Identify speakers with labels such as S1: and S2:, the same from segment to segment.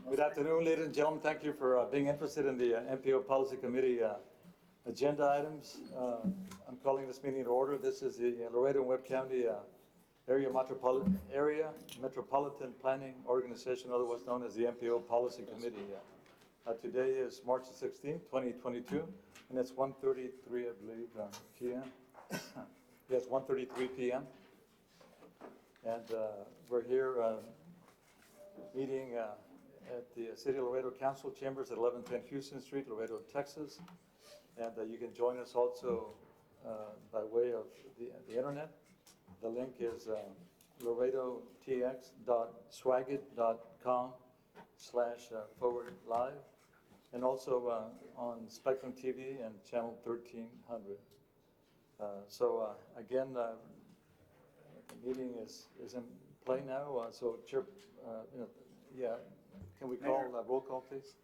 S1: Good afternoon, ladies and gentlemen. Thank you for being interested in the MPO Policy Committee agenda items. I'm calling this meeting to order. This is the Laredo and Webb County Metropolitan Planning Organization, otherwise known as the MPO Policy Committee. Today is March the 16th, 2022, and it's 1:33, I believe, p.m. Yes, 1:33 p.m. And we're here meeting at the City of Laredo Council Chambers at 1110 Houston Street, Laredo, Texas. And you can join us also by way of the internet. The link is laredotx.swagit.com/forward-live, and also on Spectrum TV and channel 1300. Again, the meeting is in play now. Chair, yeah, can we call roll call, please?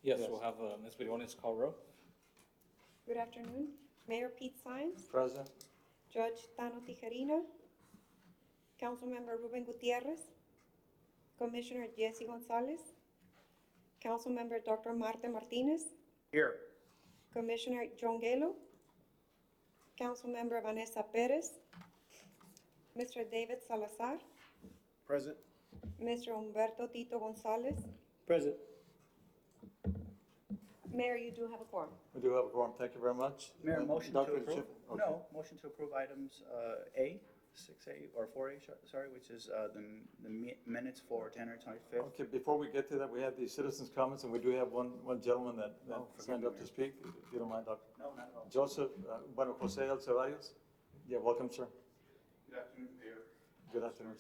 S2: Yes, we'll have Ms. Briones call roll.
S3: Good afternoon. Mayor Pete Sines.
S1: Present.
S3: Judge Tano Tijerina. Councilmember Ruben Gutierrez. Commissioner Jesse Gonzalez. Councilmember Dr. Marta Martinez.
S4: Here.
S3: Commissioner John Galo. Councilmember Vanessa Perez. Mr. David Salazar.
S4: Present.
S3: Mr. Humberto Tito Gonzalez.
S4: Present.
S3: Mayor, you do have a quorum.
S1: We do have a quorum. Thank you very much.
S4: Mayor, motion to
S1: Dr.
S4: approve?
S1: Chip? Okay.
S4: No, motion to approve items A, 6A, or 4A, sorry, which is the minutes for January 25th.
S1: Okay, before we get to that, we have the citizens' comments, and we do have one gentleman that signed up to speak, if you don't mind, Doctor.
S4: No, not at all.
S1: Joseph, Jose Alcevarrios. Yeah, welcome, sir.
S5: Good afternoon, Mayor.
S1: Good afternoon.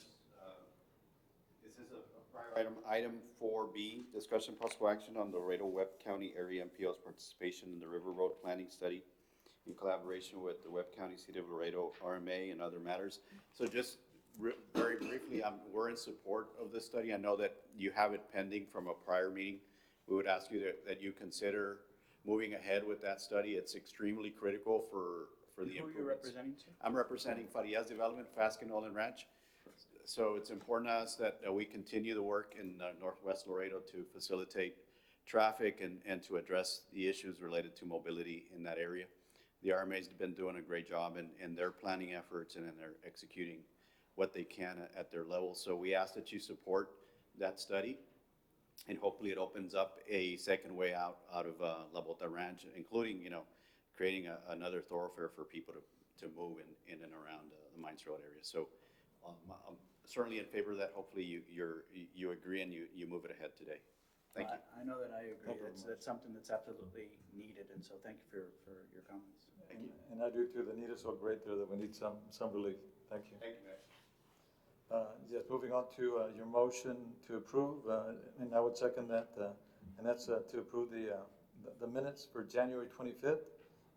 S5: This is a prior item 4B, discussion possible action on the Laredo Webb County Area MPO's participation in the River Road Planning Study in collaboration with the Webb County City of Laredo, RMA, and other matters. So just very briefly, we're in support of this study. I know that you have it pending from a prior meeting. We would ask you that you consider moving ahead with that study. It's extremely critical for the improvements.
S4: Who are you representing, sir?
S5: I'm representing Farias Development, Fasken Nolan Ranch. So it's important to us that we continue the work in Northwest Laredo to facilitate traffic and to address the issues related to mobility in that area. The RMA's been doing a great job in their planning efforts and in their executing what they can at their level. So we ask that you support that study, and hopefully it opens up a second way out of La Bota Ranch, including, creating another thoroughfare for people to move in and around the Mines Road area. So I'm certainly in favor of that. Hopefully you agree and you move it ahead today. Thank you.
S4: I know that I agree. That's something that's absolutely needed, and so thank you for your comments.
S5: Thank you.
S1: And I do too. The need is so great there that we need some relief. Thank you.
S5: Thank you, Mayor.
S1: Yes, moving on to your motion to approve, and I would second that, and that's to approve the minutes for January 25th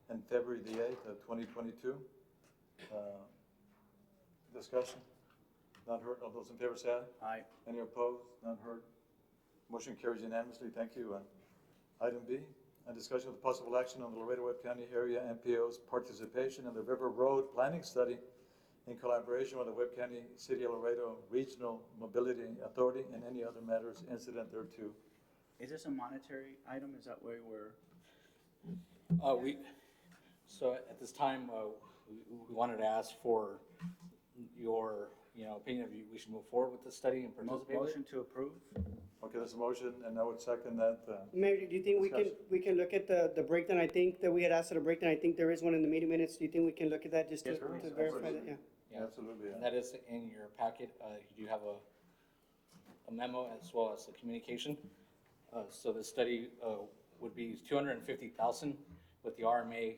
S1: and February the 8th of 2022. Discussion? None heard. All those in favor say aye.
S4: Aye.
S1: Any opposed? None heard. Motion carries unanimously. Thank you. Item B, a discussion with possible action on the Laredo Webb County Area MPO's participation in the River Road Planning Study in collaboration with the Webb County City of Laredo Regional Mobility Authority and any other matters incident thereto.
S4: Is this a monetary item? Is that where we're?
S2: So at this time, we wanted to ask for your opinion if we should move forward with the study and participate.
S4: Motion to approve?
S1: Okay, there's a motion, and I would second that.
S6: Mayor, do you think we can look at the breakdown? I think that we had asked for a breakdown. I think there is one in the meeting minutes. Do you think we can look at that just to verify that? Yeah.
S2: Yeah.
S1: Absolutely.
S2: And that is in your packet. You do have a memo as well as the communication. So the study would be $250,000 with the RMA,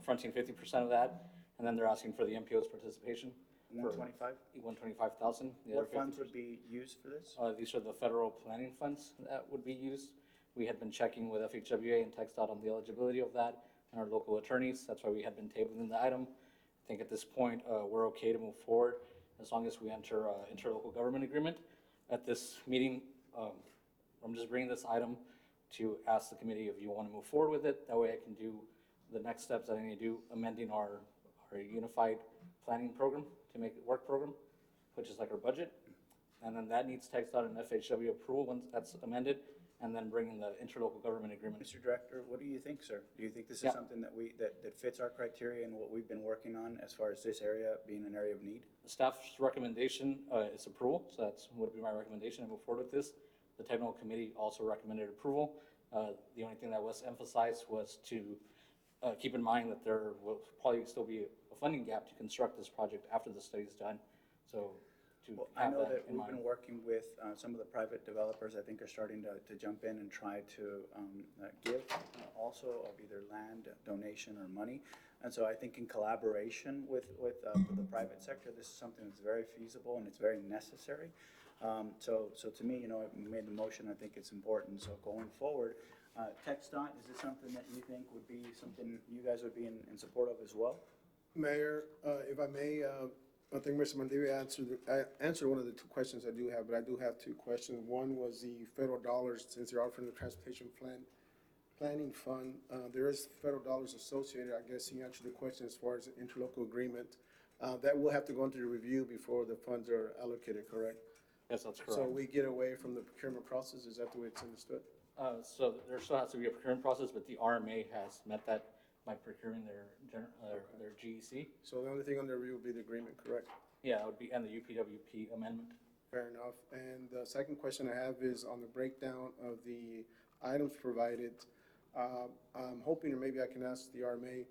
S2: fronting 50% of that, and then they're asking for the MPO's participation.
S4: 125?
S2: 125,000.
S4: What funds would be used for this?
S2: These are the federal planning funds that would be used. We had been checking with FHWA and TxDOT on the eligibility of that and our local attorneys. That's why we had been tabling the item. I think at this point, we're okay to move forward as long as we enter interlocal government agreement. At this meeting, I'm just bringing this item to ask the committee if you want to move forward with it. That way I can do the next steps that I need to do, amending our unified planning program to make it work program, which is like our budget. And then that needs TxDOT and FHW approval once that's amended, and then bringing the interlocal government agreement.
S4: Mr. Director, what do you think, sir? Do you think this is
S2: Yeah.
S4: something that that fits our criteria and what we've been working on as far as this area being an area of need?
S2: Staff's recommendation is approval, so that's would be my recommendation to move forward with this. The technical committee also recommended approval. The only thing that was emphasized was to keep in mind that there will probably still be a funding gap to construct this project after the study is done. So to
S4: Well, I
S2: have
S4: know
S2: that
S4: that
S2: in
S4: we've
S2: mind.
S4: been working with some of the private developers, I think are starting to jump in and try to give also of either land, donation, or money. And so I think in collaboration with the private sector, this is something that's very feasible and it's very necessary. So to me, you know, I made the motion, I think it's important. So going forward, TxDOT, is this something that you think would be something you guys would be in support of as well?
S7: Mayor, if I may, I think Mr. Mandiri answered one of the two questions I do have, but I do have two questions. One was the federal dollars, since you're offering the transportation planning fund, there is federal dollars associated. I guess he answered the question as far as the interlocal agreement. That will have to go into the review before the funds are allocated, correct?
S2: Yes, that's correct.
S7: So we get away from the procurement process, is that the way it's understood?
S2: So there still has to be a procurement process, but the RMA has met that by procuring their GEC.
S7: So the only thing under review would be the agreement, correct?
S2: Yeah, it would be, and the UPWP amendment.
S7: Fair enough. And the second question I have is on the breakdown of the items provided. I'm hoping, or maybe I can ask the RMA,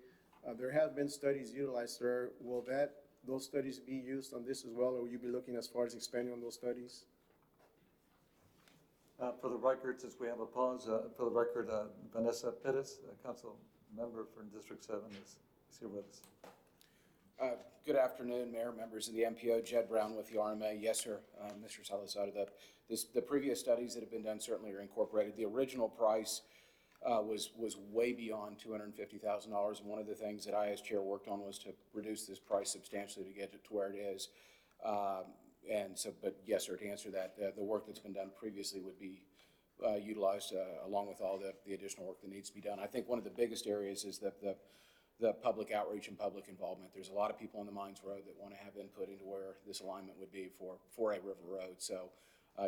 S7: there have been studies utilized, sir. Will those studies be used on this as well, or will you be looking as far as expanding on those studies?
S1: For the record, since we have a pause, for the record, Vanessa Perez, council member for District 7, is here with us.
S8: Good afternoon, Mayor, members of the MPO, Jed Brown with the RMA. Yes, sir, Mr. Salazar, the previous studies that have been done certainly are incorporated. The original price was way beyond $250,000, and one of the things that I as chair worked on was to reduce this price substantially to get it to where it is. And so, but yes, sir, to answer that, the work that's been done previously would be utilized along with all the additional work that needs to be done. I think one of the biggest areas is the public outreach and public involvement. There's a lot of people on the Mines Road that want to have input into where this alignment would be for a river road. So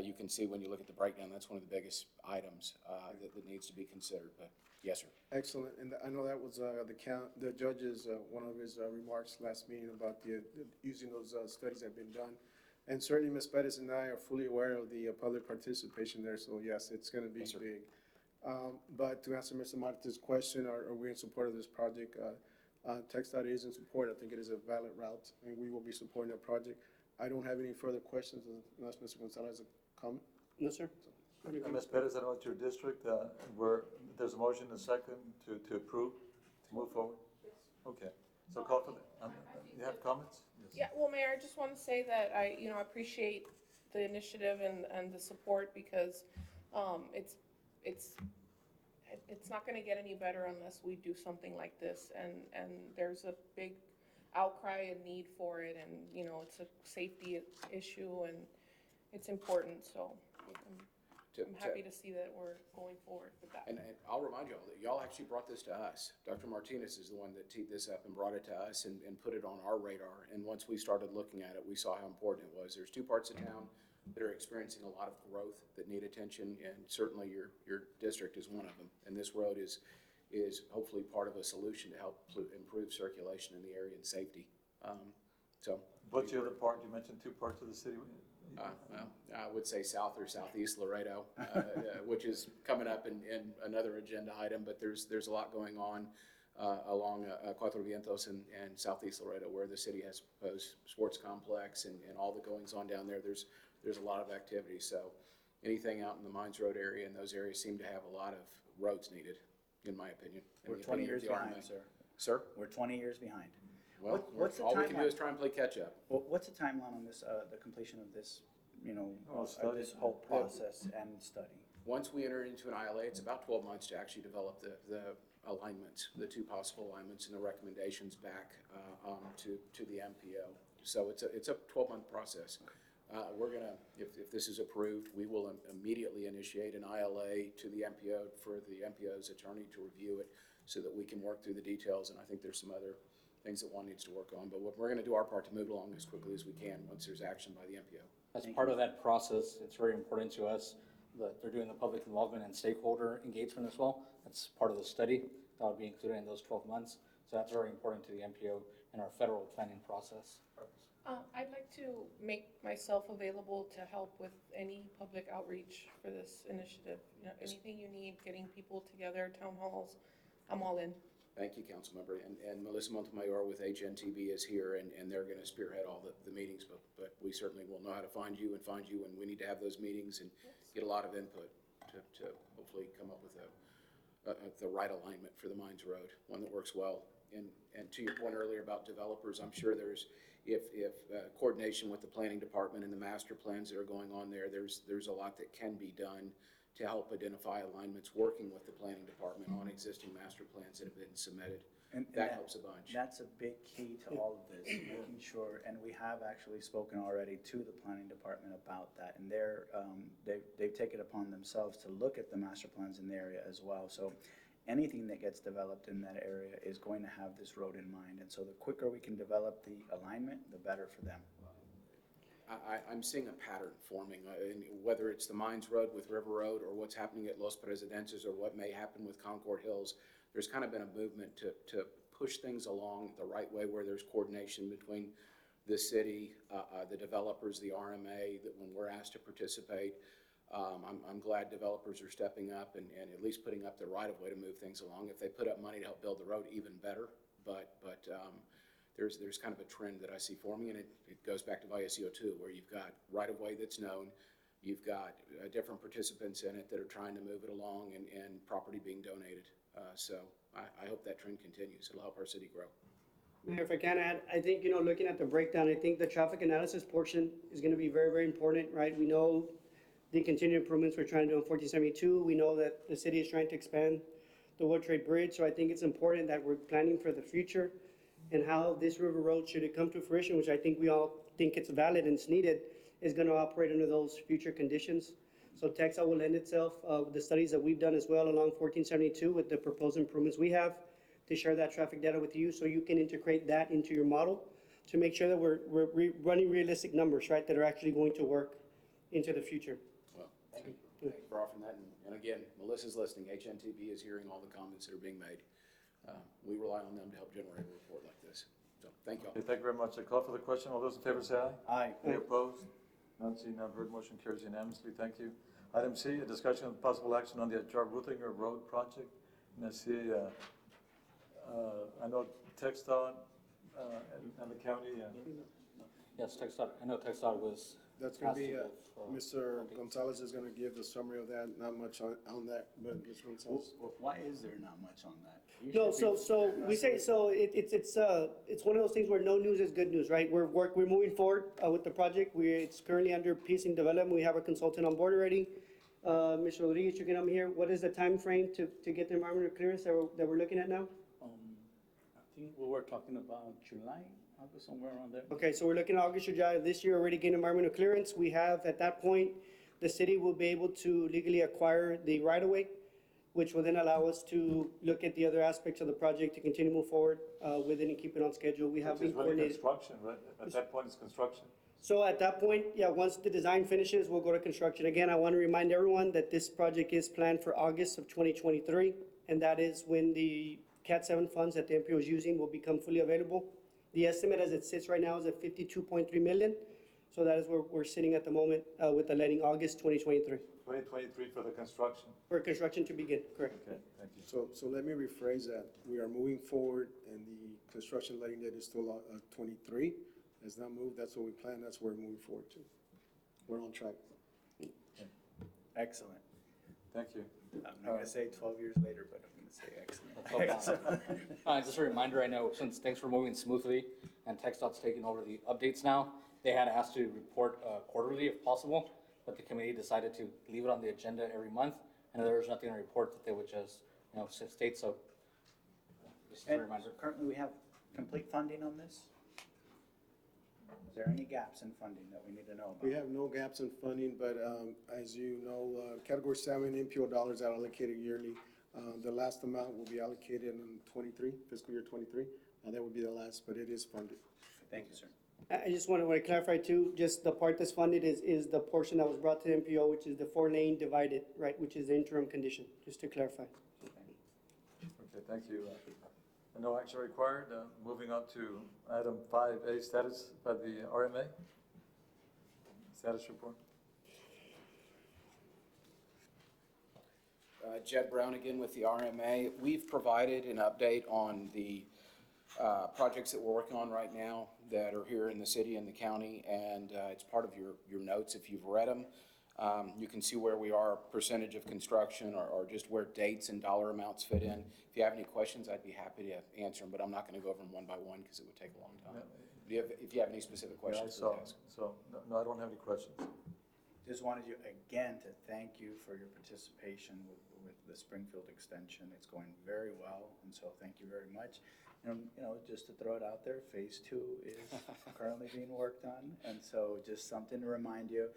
S8: you can see when you look at the breakdown, that's one of the biggest items that needs to be considered. But yes, sir.
S7: Excellent. And I know that was the judge's, one of his remarks last meeting about using those studies that have been done. And certainly Ms. Bettis and I are fully aware of the public participation there, so yes, it's going to be
S8: Yes,
S7: big. But to answer Mr. Martin's question, are we in support of this project? TxDOT is in support. I think it is a valid route, and we will be supporting that project. I don't have any further questions unless Mr. Gonzalez has a comment.
S6: No, sir.
S1: Ms. Perez, I know it's your district, where there's a motion and a second to approve, to move forward? Okay, so call for the, you have comments?
S9: Yeah, well, Mayor, I just want to say that I appreciate the initiative and the support because it's not going to get any better unless we do something like this. And there's a big outcry and need for it, and it's a safety issue and it's important. So I'm happy to see that we're going forward with that.
S8: And I'll remind you all that y'all actually brought this to us. Dr. Martinez is the one that teed this up and brought it to us and put it on our radar. And once we started looking at it, we saw how important it was. There's two parts of town that are experiencing a lot of growth that need attention, and certainly your district is one of them. And this road is hopefully part of a solution to help improve circulation in the area and safety.
S1: What's the other part? You mentioned two parts of the city.
S8: Well, I would say south or southeast Laredo, which is coming up in another agenda item, but there's a lot going on along Cuatro Vientos and southeast Laredo, where the city has proposed sports complex and all the goings on down there. There's a lot of activity, so anything out in the Mines Road area, and those areas seem to have a lot of roads needed, in my opinion.
S4: We're 20 years behind, sir.
S8: Sir?
S4: We're 20 years behind.
S8: Well,
S4: What's the
S8: all we can do
S4: timeline?
S8: is try and play catch up.
S4: Well, what's the timeline on this, the completion of this,
S1: Study.
S4: this whole process and study?
S8: Once we enter into an ILA, it's about 12 months to actually develop the alignments, the two possible alignments and the recommendations back to the MPO. So it's a 12-month process. We're gonna, if this is approved, we will immediately initiate an ILA to the MPO for the MPO's attorney to review it so that we can work through the details. And I think there's some other things that one needs to work on. But we're gonna do our part to move along as quickly as we can once there's action by the MPO.
S2: As part of that process, it's very important to us that they're doing the public involvement and stakeholder engagement as well. That's part of the study that would be included in those 12 months. So that's very important to the MPO and our federal planning process.
S9: I'd like to make myself available to help with any public outreach for this initiative. You know, anything you need, getting people together, town halls, I'm all in.
S8: Thank you, Councilmember. And Melissa Montemayor with HNTB is here, and they're going to spearhead all the meetings, but we certainly will know how to find you when we need to have those meetings and get a lot of input to hopefully come up with the right alignment for the Mines Road, one that works well. And to your point earlier about developers, I'm sure if coordination with the planning department and the master plans that are going on there's a lot that can be done to help identify alignments, working with the planning department on existing master plans that have been submitted.
S4: And
S8: That helps a bunch.
S4: That's a big key to all of this, making sure, and we have actually spoken already to the planning department about that, and they've taken it upon themselves to look at the master plans in the area as well. So anything that gets developed in that area is going to have this road in mind, and so the quicker we can develop the alignment, the better for them.
S8: I'm seeing a pattern forming, whether it's the Mines Road with River Road or what's happening at Los Presidenses or what may happen with Concord Hills. There's kind of been a movement to push things along the right way where there's coordination between the city, the developers, the RMA, that when we're asked to participate, I'm glad developers are stepping up and at least putting up the right of way to move things along. If they put up money to help build the road, even better. But there's kind of a trend that I see forming, and it goes back to Vallecillo too, where you've got right of way that's known, you've got different participants in it that are trying to move it along, and property being donated. So I hope that trend continues. It'll help our city grow.
S6: Mayor, if I can add, I think, looking at the breakdown, I think the traffic analysis portion is gonna be very, very important, right? We know the continued improvements we're trying to do on 1472. We know that the city is trying to expand the World Trade Bridge, so I think it's important that we're planning for the future and how this River Road, should it come to fruition, which I think we all think it's valid and it's needed, is gonna operate under those future conditions. So TXDOT will lend itself, with the studies that we've done as well along 1472 with the proposed improvements we have, to share that traffic data with you so you can integrate that into your model to make sure that we're running realistic numbers, right, that are actually going to work into the future.
S8: Well, thank you for offering that. And again, Melissa's listening. HNTB is hearing all the comments that are being made. We rely on them to help generate a report like this. So thank you all.
S1: Okay, thank you very much. I call for the question. All those in favor say aye.
S4: Aye.
S1: Any opposed? None seen, none heard. Motion carries unanimously. Thank you. Item C, a discussion of possible action on the Ajar Ruthinger Road project. And I see, I know TXDOT and the county.
S2: Yes, TxDOT, I know TxDOT was.
S7: That's gonna be,
S2: asking of,
S7: Mr.
S2: updates.
S7: Gonzalez is gonna give the summary of that, not much on that, but Mr. Gonzalez.
S4: Why is there not much on that? You
S6: No,
S4: should be-
S6: so we say, so it's one of those things where no news is good news, right? We're moving forward with the project. It's currently under piecing development. We have a consultant on board already. Mr. Rodriguez, you can come here. What is the time frame to get the environmental clearance that we're looking at now?
S10: I think we were talking about July, August, somewhere around there.
S6: Okay, so we're looking at August or July of this year, already getting environmental clearance. We have, at that point, the city will be able to legally acquire the right-of-way, which will then allow us to look at the other aspects of the project to continue to move forward with it and keep it on schedule. We have
S1: Which
S6: been
S1: is really
S6: coordinated.
S1: construction, right? At that point, it's construction.
S6: So at that point, yeah, once the design finishes, we'll go to construction. Again, I want to remind everyone that this project is planned for August of 2023, and that is when the Cat 7 funds that the MPO is using will become fully available. The estimate as it sits right now is at 52.3 million. So that is where we're sitting at the moment with the letting August 2023
S1: 2023 for the construction.
S6: for construction to begin, correct?
S1: Okay, thank you.
S7: So let me rephrase that. We are moving forward, and the construction letting date is still 23. Has not moved. That's what we planned. That's where we're moving forward to. We're on track.
S4: Excellent.
S1: Thank you.
S4: I'm not gonna say 12 years later, but I'm gonna say
S2: That's
S4: excellent.
S2: all fine. Just a reminder, I know since things were moving smoothly and TxDOT's taking over the updates now, they had asked to report quarterly if possible, but the committee decided to leave it on the agenda every month, and there was nothing to report, that they would just, state so. Just a
S4: And
S2: reminder.
S4: currently, we have complete funding on this? Is there any gaps in funding that we need to know about?
S7: We have no gaps in funding, but as you know, Category 7 MPO dollars are allocated yearly. The last amount will be allocated in 23, fiscal year 23. That would be the last, but it is funded.
S4: Thank you, sir.
S6: I just want to clarify too, just the part that's funded is the portion that was brought to the MPO, which is the 4-lane divided, right, which is the interim condition, just to clarify.
S1: Okay, thank you. No action required. Moving on to item 5A, status by the RMA. Status report.
S8: Jed Brown again with the RMA. We've provided an update on the projects that we're working on right now that are here in the city and the county, and it's part of your notes if you've read them. You can see where we are, percentage of construction, or just where dates and dollar amounts fit in. If you have any questions, I'd be happy to answer them, but I'm not going to go over them one by one because it would take a long time. If you have any specific
S1: Yeah, I
S8: questions,
S1: saw.
S8: please ask.
S1: So, no, I don't have any questions.
S4: Just wanted you again to thank you for your participation with the Springfield extension. It's going very well, and so thank you very much. And, just to throw it out there, phase 2 is currently being worked on, and so just something to remind you,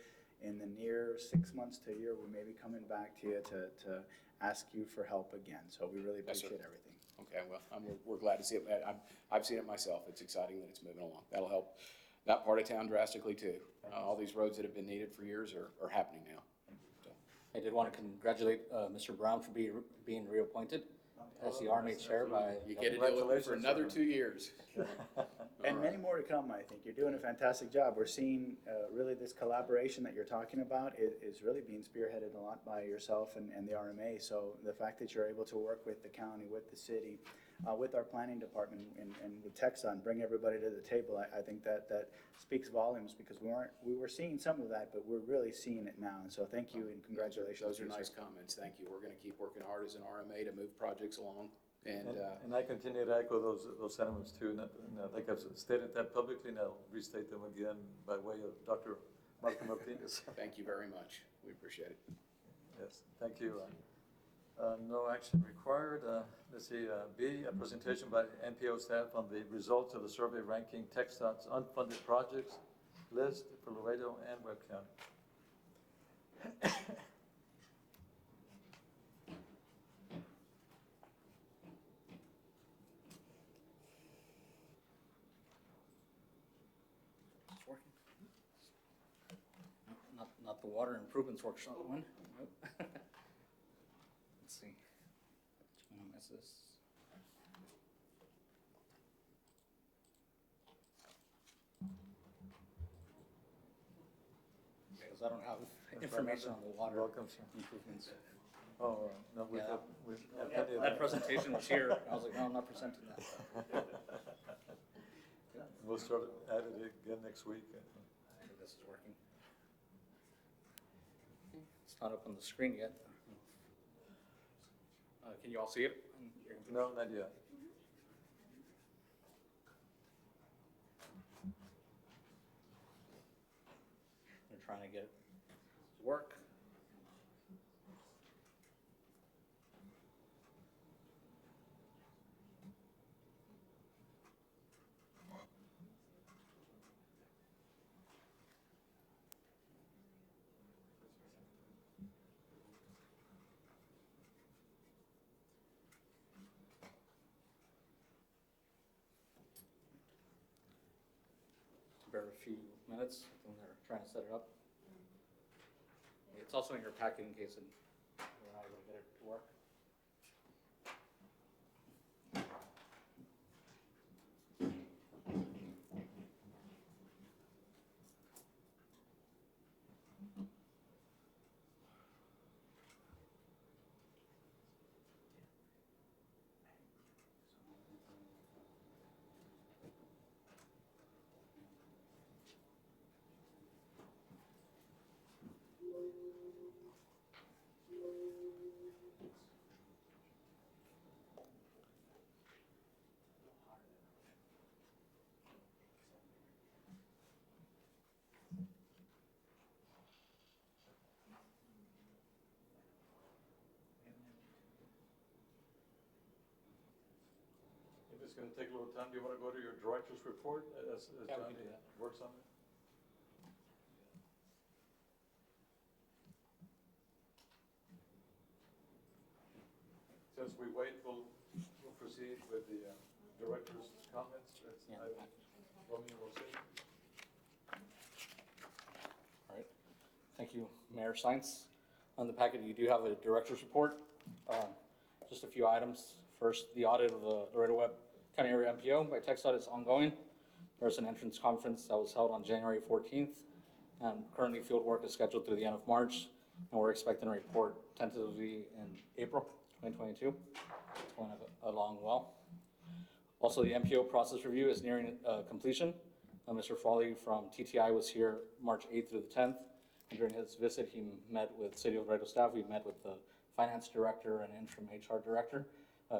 S4: in the near 6 months to a year, we may be coming back to you to ask you for help again. So we really
S8: Yes, sir.
S4: appreciate everything.
S8: Okay, well, we're glad to see it. I've seen it myself. It's exciting that it's moving along. That'll help that part of town drastically too. All these roads that have been needed for years are happening now. So,
S2: I did want to congratulate Mr. Brown for being reappointed as the RMA chair by.
S8: you get to do it for another 2 years.
S4: And many more to come, I think. You're doing a fantastic job. We're seeing really this collaboration that you're talking about is really being spearheaded a lot by yourself and the RMA. So the fact that you're able to work with the county, with the city, with our planning department and with Texan, bring everybody to the table, I think that speaks volumes, because we were seeing some of that, but we're really seeing it now. And so thank you and congratulations.
S8: Those
S4: to
S8: are
S4: you, sir.
S8: nice comments. Thank you. We're going to keep working hard as an RMA to move projects along.
S1: And I continue to echo those sentiments too. And I think I've stated that publicly, and I'll restate them again by way of Dr. Marco Martinez.
S8: Thank you very much. We appreciate it.
S1: Yes, thank you. No action required. Let's see, B, a presentation by NPO staff on the results of the survey ranking TxDOT's unfunded projects list for Laredo and Webb County.
S2: It's working. Not the water improvements workshop one. Nope. Let's see. I'm gonna miss this. Because I don't have information on the water
S1: Welcome, sir.
S2: improvements.
S1: Oh, no, we
S2: Yeah.
S1: have plenty of
S2: That presentation was here. I was like, no, I'm not presenting that.
S1: We'll start at it again next week.
S2: I think this is working. It's not up on the screen yet. Can you all see it?
S1: No, not yet.
S2: They're trying to get it to work. Bear a few minutes when they're trying to set it up. It's also in your packet in case we're not able to get it to work.
S1: If it's gonna take a little time, do you wanna go to your director's report as
S2: Yeah, we
S1: Johnny
S2: can do that.
S1: works on it? Since we wait, we'll proceed with the director's comments.
S2: Yeah.
S1: Romeo will say.
S2: Mayor signs. On the packet, you do have a director's report. Just a few items. First, the audit of the Laredo Webb County Area MPO by TxDOT is ongoing. There's an entrance conference that was held on January 14th, and currently field work is scheduled through the end of March, and we're expecting a report tentatively in April 2022. It's going along well. Also, the MPO process review is nearing completion. Mr. Frawley from TTI was here March 8th through the 10th. And during his visit, he met with City of Laredo staff. We met with the finance director and interim HR director,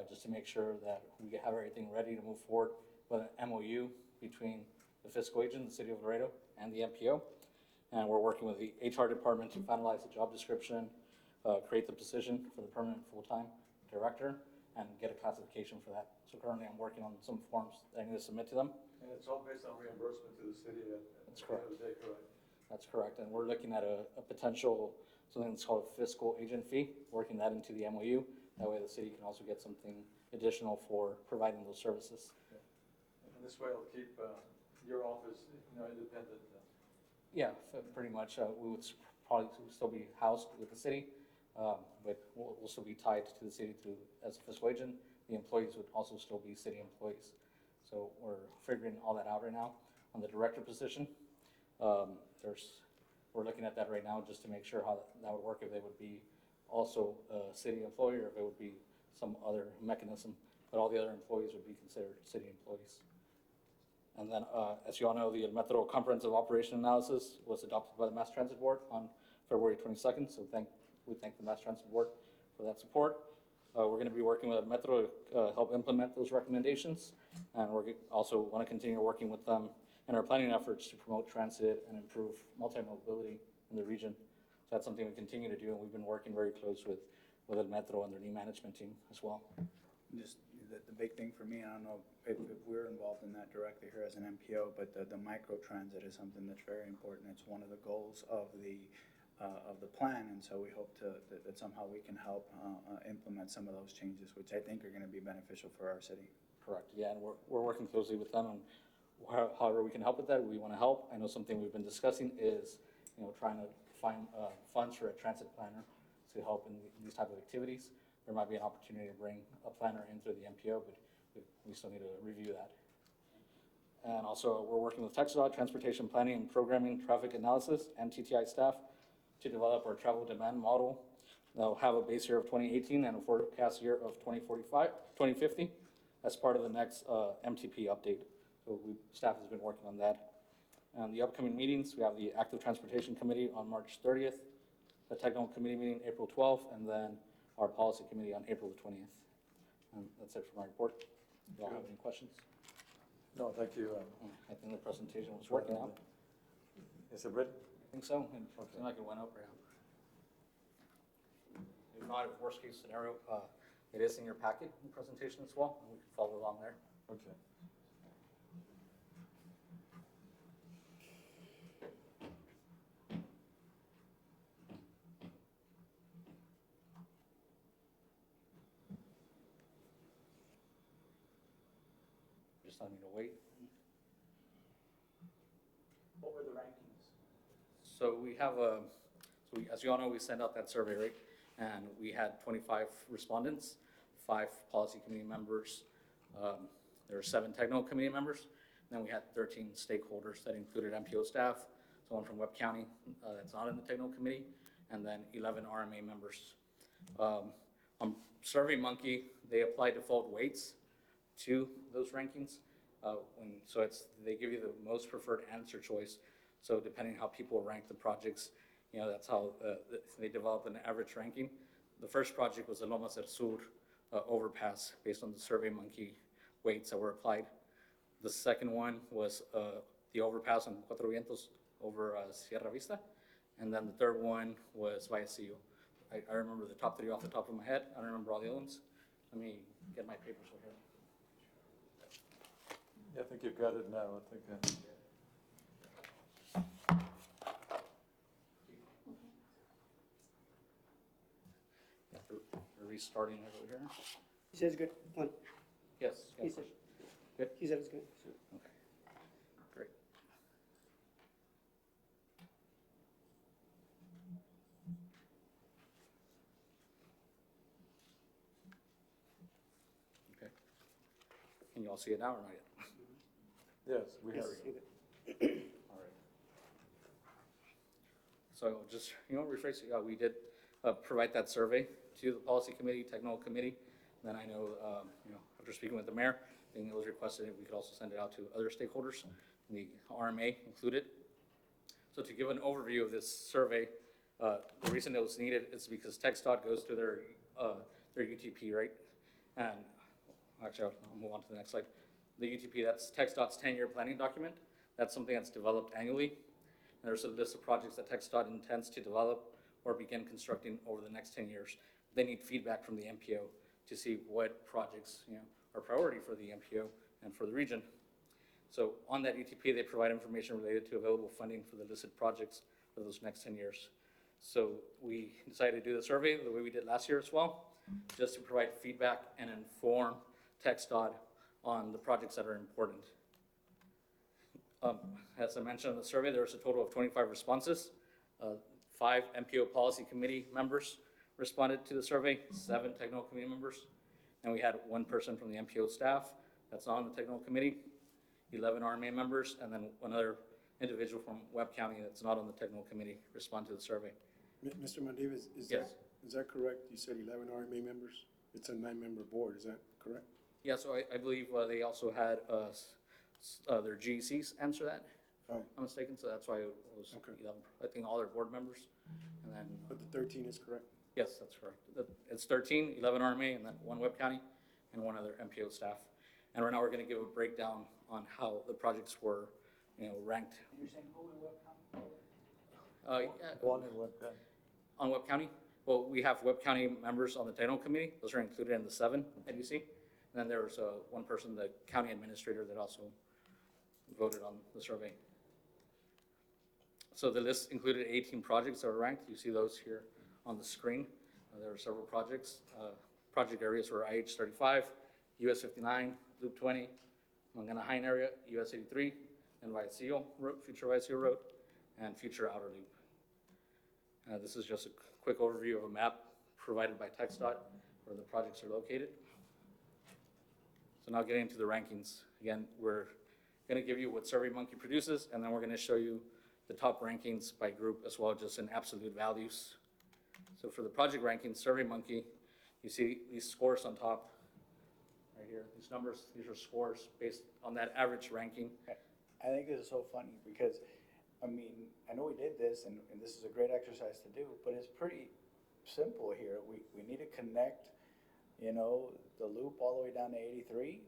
S2: just to make sure that we have everything ready to move forward with an MOU between the fiscal agent, the City of Laredo, and the MPO. And we're working with the HR department to finalize the job description, create the position for the permanent full-time director, and get a classification for that. So currently I'm working on some forms that I need to submit to them.
S1: And it's all based on reimbursement to the city at
S2: That's
S1: the end of the day, correct?
S2: That's correct, and we're looking at a potential, something that's called a fiscal agent fee, working that into the MOU. That way the city can also get something additional for providing those services.
S1: And this way it'll keep your office, independent.
S2: Yeah, pretty much. We would probably still be housed with the city, but we'll still be tied to the city through as a fiscal agent. The employees would also still be city employees. So we're figuring all that out right now. On the director position, we're looking at that right now just to make sure how that would work, if they would be also a city employee or if it would be some other mechanism. But all the other employees would be considered city employees. And then, as you all know, the Metro Comprehensive Operation Analysis was adopted by the Mass Transit Board on February 22nd. So we thank the Mass Transit Board for that support. We're going to be working with Metro to help implement those recommendations. And we also want to continue working with them in our planning efforts to promote transit and improve multi-mobility in the region. So that's something we continue to do, and we've been working very close with El Metro and their new management team as well.
S4: Just the big thing for me, I don't know if we're involved in that directly here as an MPO, but the micro transit is something that's very important. It's one of the goals of the plan, and so we hope that somehow we can help implement some of those changes, which I think are going to be beneficial for our city.
S2: Correct, yeah, and we're working closely with them, and however we can help with that, we want to help. I know something we've been discussing is, trying to find funds for a transit planner to help in these type of activities. There might be an opportunity to bring a planner in through the MPO, but we still need to review that. And also, we're working with TxDOT, Transportation Planning and Programming, Traffic Analysis, and TTI staff to develop our travel demand model. They'll have a base year of 2018 and a forecast year of 2050 as part of the next MTP update. So staff has been working on that. And the upcoming meetings, we have the Active Transportation Committee on March 30th, the Technical Committee meeting April 12th, and then our Policy Committee on April the 20th. And that's it for my report. Do you all have any questions?
S1: No, thank you.
S2: I think the presentation was working out.
S1: Is it ready?
S2: I think so. It seemed like it went up right now. If not, if worst case scenario, it is in your packet in presentation as well, and we can follow along there.
S1: Okay.
S2: Just telling me to wait.
S10: What were the rankings?
S2: So we have as you all know, we sent out that survey, right? And we had 25 respondents, 5 policy committee members. There were 7 technical committee members. And then we had 13 stakeholders that included MPO staff, someone from Webb County that's not in the technical committee, and then 11 RMA members. On SurveyMonkey, they apply default weights to those rankings. They give you the most preferred answer choice. So depending on how people rank the projects, that's how they develop an average ranking. The first project was the Lomas del Sur overpass based on the SurveyMonkey weights that were applied. The second one was the overpass on Cuatro Vientos over Sierra Vista. And then the third one was Vallecillo. I remember the top 3 off the top of my head. I don't remember all the other ones. Let me get my papers over here.
S1: Yeah, I think you've got it now. I think.
S2: We're restarting it over here.
S6: He says good. One.
S2: Yes.
S6: He said.
S2: Good.
S6: He said it's good.
S2: Okay. Great. you all see it now or not yet?
S1: Yes, we have.
S2: All right. So just, rephrase, we did provide that survey to the policy committee, technical committee. Then I know, after speaking with the mayor, I think it was requested that we could also send it out to other stakeholders, the RMA included. So to give an overview of this survey, the reason it was needed is because TxDOT goes to their UTP, right? And actually, I'll move on to the next slide. The UTP, that's TxDOT's 10-year planning document. That's something that's developed annually. And there's a list of projects that TxDOT intends to develop or begin constructing over the next 10 years. They need feedback from the MPO to see what projects, are priority for the MPO and for the region. So on that UTP, they provide information related to available funding for the listed projects for those next 10 years. So we decided to do the survey the way we did last year as well, just to provide feedback and inform TxDOT on the projects that are important. As I mentioned in the survey, there was a total of 25 responses. 5 MPO policy committee members responded to the survey, 7 technical committee members, and we had 1 person from the MPO staff that's not on the technical committee, 11 RMA members, and then another individual from Webb County that's not on the technical committee respond to the survey.
S7: Mr. Mendivez,
S2: Yes.
S7: is that correct? You said 11 RMA members? It's a 9-member board, is that correct?
S2: Yeah, so I believe they also had their GECs answer that, if I'm not mistaken, so that's why it was
S7: Okay.
S2: 11. I think all their board members, and then,
S7: But the 13 is correct?
S2: yes, that's correct. It's 13, 11 RMA, and then 1 Webb County, and 1 other MPO staff. And right now, we're gonna give a breakdown on how the projects were, ranked.
S4: You're saying who in Webb County?
S1: One in Webb County.
S2: On Webb County, well, we have Webb County members on the technical committee. Those are included in the 7 that you see. And then there was 1 person, the county administrator, that also voted on the survey. So the list included 18 projects that were ranked. You see those here on the screen. There were several projects. Project areas were IH 35, US 59, Loop 20, Mangana Hine area, US 83, and Vallecillo Road, future Vallecillo Road, and future Outer Loop. This is just a quick overview of a map provided by TxDOT where the projects are located. So now getting into the rankings. Again, we're gonna give you what SurveyMonkey produces, and then we're gonna show you the top rankings by group as well, just in absolute values. So for the project rankings, SurveyMonkey, you see these scores on top right here. These numbers, these are scores based on that average ranking.
S4: I think this is so funny because, I mean, I know we did this and this is a great exercise to do, but it's pretty simple here. We need to connect, the loop all the way down to 83,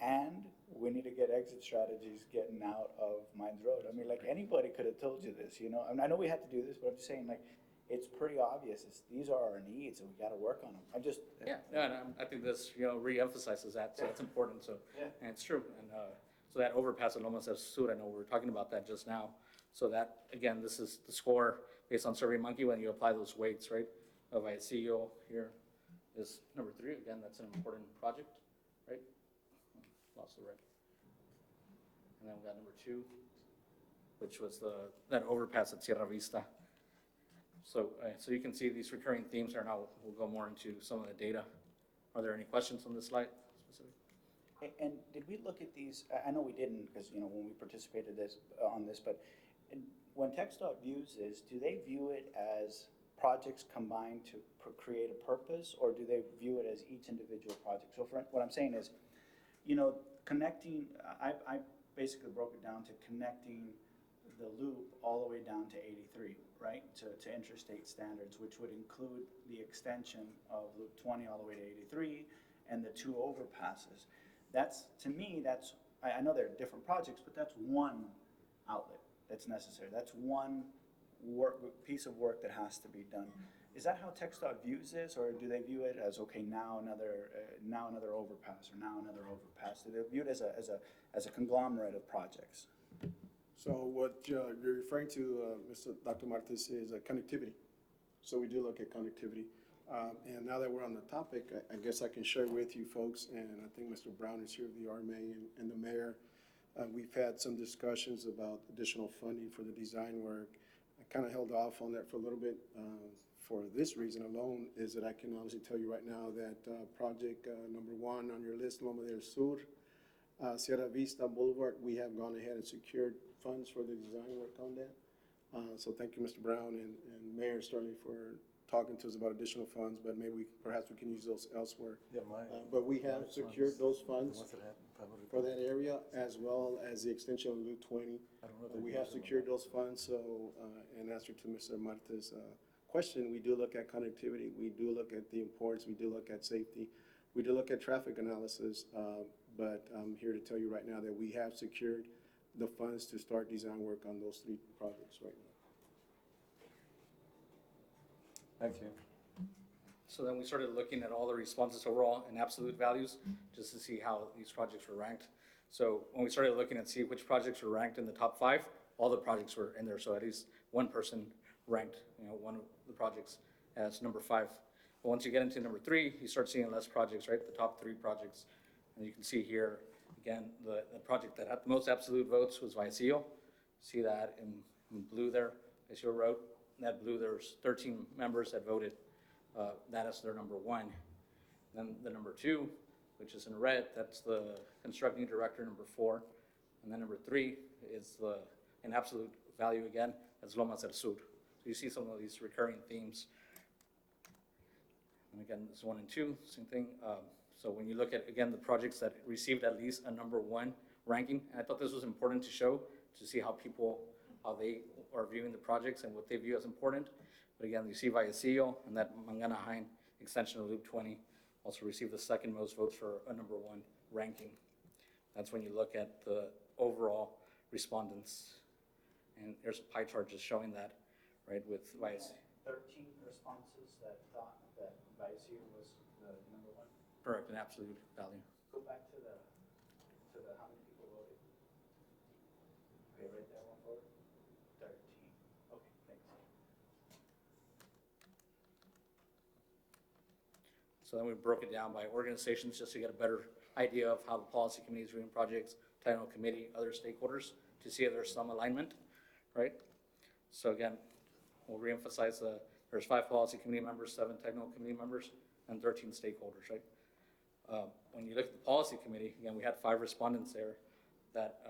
S4: and we need to get exit strategies getting out of Mines Road. I mean, like, anybody could have told you this, I mean, I know we had to do this, but I'm just saying, like, it's pretty obvious. These are our needs and we gotta work on them.
S2: Yeah, and I think this, re-emphasizes that, so it's important, so,
S4: Yeah.
S2: and it's true. And so that overpass at Lomas del Sur, I know we were talking about that just now. So that, again, this is the score based on SurveyMonkey when you apply those weights, right? Of Vallecillo here is number 3. Again, that's an important project, right? Lost the red. And then we got number 2, which was that overpass at Sierra Vista. So, so you can see these recurring themes are now, we'll go more into some of the data. Are there any questions on this slide specific?
S4: And did we look at these, I know we didn't, because, when we participated on this, but when TxDOT views this, do they view it as projects combined to create a purpose, or do they view it as each individual project? So what I'm saying is, connecting, I basically broke it down to connecting the loop all the way down to 83, right, to interstate standards, which would include the extension of Loop 20 all the way to 83 and the 2 overpasses. That's, to me, I know there are different projects, but that's one outlet that's necessary. That's one piece of work that has to be done. Is that how TxDOT views this, or do they view it as, okay, now another overpass, or now another overpass? Do they view it as a conglomerate of projects?
S7: So what you're referring to, Dr. Martis, is connectivity. So we do look at connectivity. And now that we're on the topic, I guess I can share with you folks, and I think Mr. Brown is here, the RMA and the mayor. We've had some discussions about additional funding for the design work. I kind of held off on that for a little bit for this reason alone, is that I can honestly tell you right now that project number 1 on your list, Loma del Sur, Sierra Vista Boulevard, we have gone ahead and secured funds for the design work on that. So thank you, Mr. Brown and Mayor Sterling, for talking to us about additional funds, but maybe perhaps we can use those elsewhere.
S1: Yeah,
S7: But we have secured those
S1: the
S7: funds
S1: ones that happened, probably.
S7: for that area, as well as the extension of Loop 20.
S1: I don't know if
S7: We
S1: they
S7: have
S1: use them or
S7: secured those funds, so, in answer to Mr. Marta's question, we do look at connectivity, we do look at the importance, we do look at safety, we do look at traffic analysis, but I'm here to tell you right now that we have secured the funds to start design work on those 3 projects right now.
S1: Thank you.
S2: So then we started looking at all the responses overall in absolute values, just to see how these projects were ranked. So when we started looking at see which projects were ranked in the top 5, all the projects were in there. So at least one person ranked, one of the projects as number 5. But once you get into number 3, you start seeing less projects, right? The top 3 projects. And you can see here, again, the project that had the most absolute votes was Vallecillo. See that in blue there, Vallecillo Road. In that blue, there's 13 members that voted that is their number 1. Then the number 2, which is in red, that's the constructing director, number 4. And then number 3 is in absolute value again, that's Lomas del Sur. So you see some of these recurring themes. And again, this 1 and 2, same thing. So when you look at, again, the projects that received at least a number 1 ranking, and I thought this was important to show, to see how they are viewing the projects and what they view as important. But again, you see Vallecillo and that Manganaheim extension of Loop 20 also received the second most votes for a number 1 ranking. That's when you look at the overall respondents. And there's a pie chart just showing that, right, with Vallecillo.
S4: 13 responses that thought that Vallecillo was the number 1.
S2: Correct, in absolute value.
S4: Go back to the how many people voted. Okay, right there, one vote. 13. Okay, thanks.
S2: So then we broke it down by organizations just to get a better idea of how the policy committee is viewing projects, technical committee, other stakeholders, to see if there's some alignment, right? So again, we'll reemphasize there's 5 policy committee members, 7 technical committee members, and 13 stakeholders, right? When you look at the policy committee, again, we had 5 respondents there that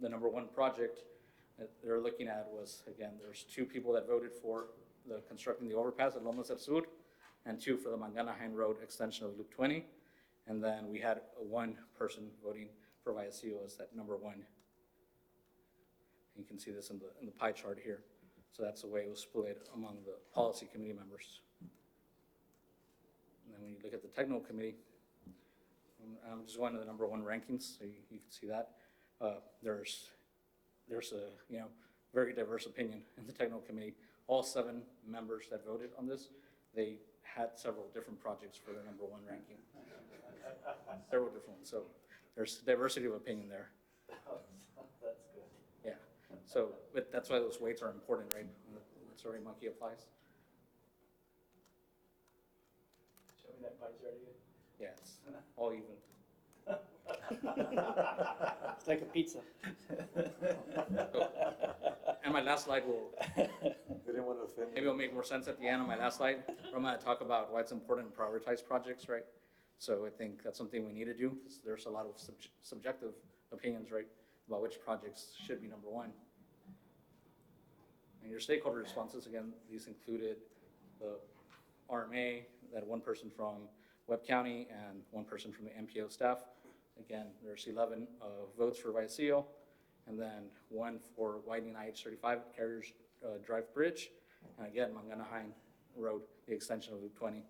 S2: the number 1 project that they're looking at was, again, there's 2 people that voted for the constructing the overpass at Lomas del Sur, and 2 for the Manganaheim Road extension of Loop 20. And then we had 1 person voting for Vallecillo as that number 1. You can see this in the pie chart here. So that's the way it was split among the policy committee members. And then when you look at the technical committee, I'm just going to the number 1 rankings, so you can see that. There's a very diverse opinion in the technical committee. All 7 members that voted on this, they had several different projects for their number 1 ranking. Several different ones, so there's diversity of opinion there.
S4: That's good.
S2: Yeah, so but that's why those weights are important, right? When the Survey Monkey applies.
S4: Show me that pie chart again.
S2: Yeah, it's all even.
S6: It's like a pizza.
S2: And my last slide will,
S1: We didn't want to offend
S2: maybe it'll make more sense at the end on my last slide. I'm gonna talk about why it's important to prioritize projects, right? So I think that's something we need to do, because there's a lot of subjective opinions, right, about which projects should be number 1. And your stakeholder responses, again, these included the RMA, that 1 person from Webb County and 1 person from the MPO staff. Again, there's 11 votes for Vallecillo, and then 1 for widening IH-35 Carriers Drive Bridge, and again, Manganaheim Road, the extension of Loop 20.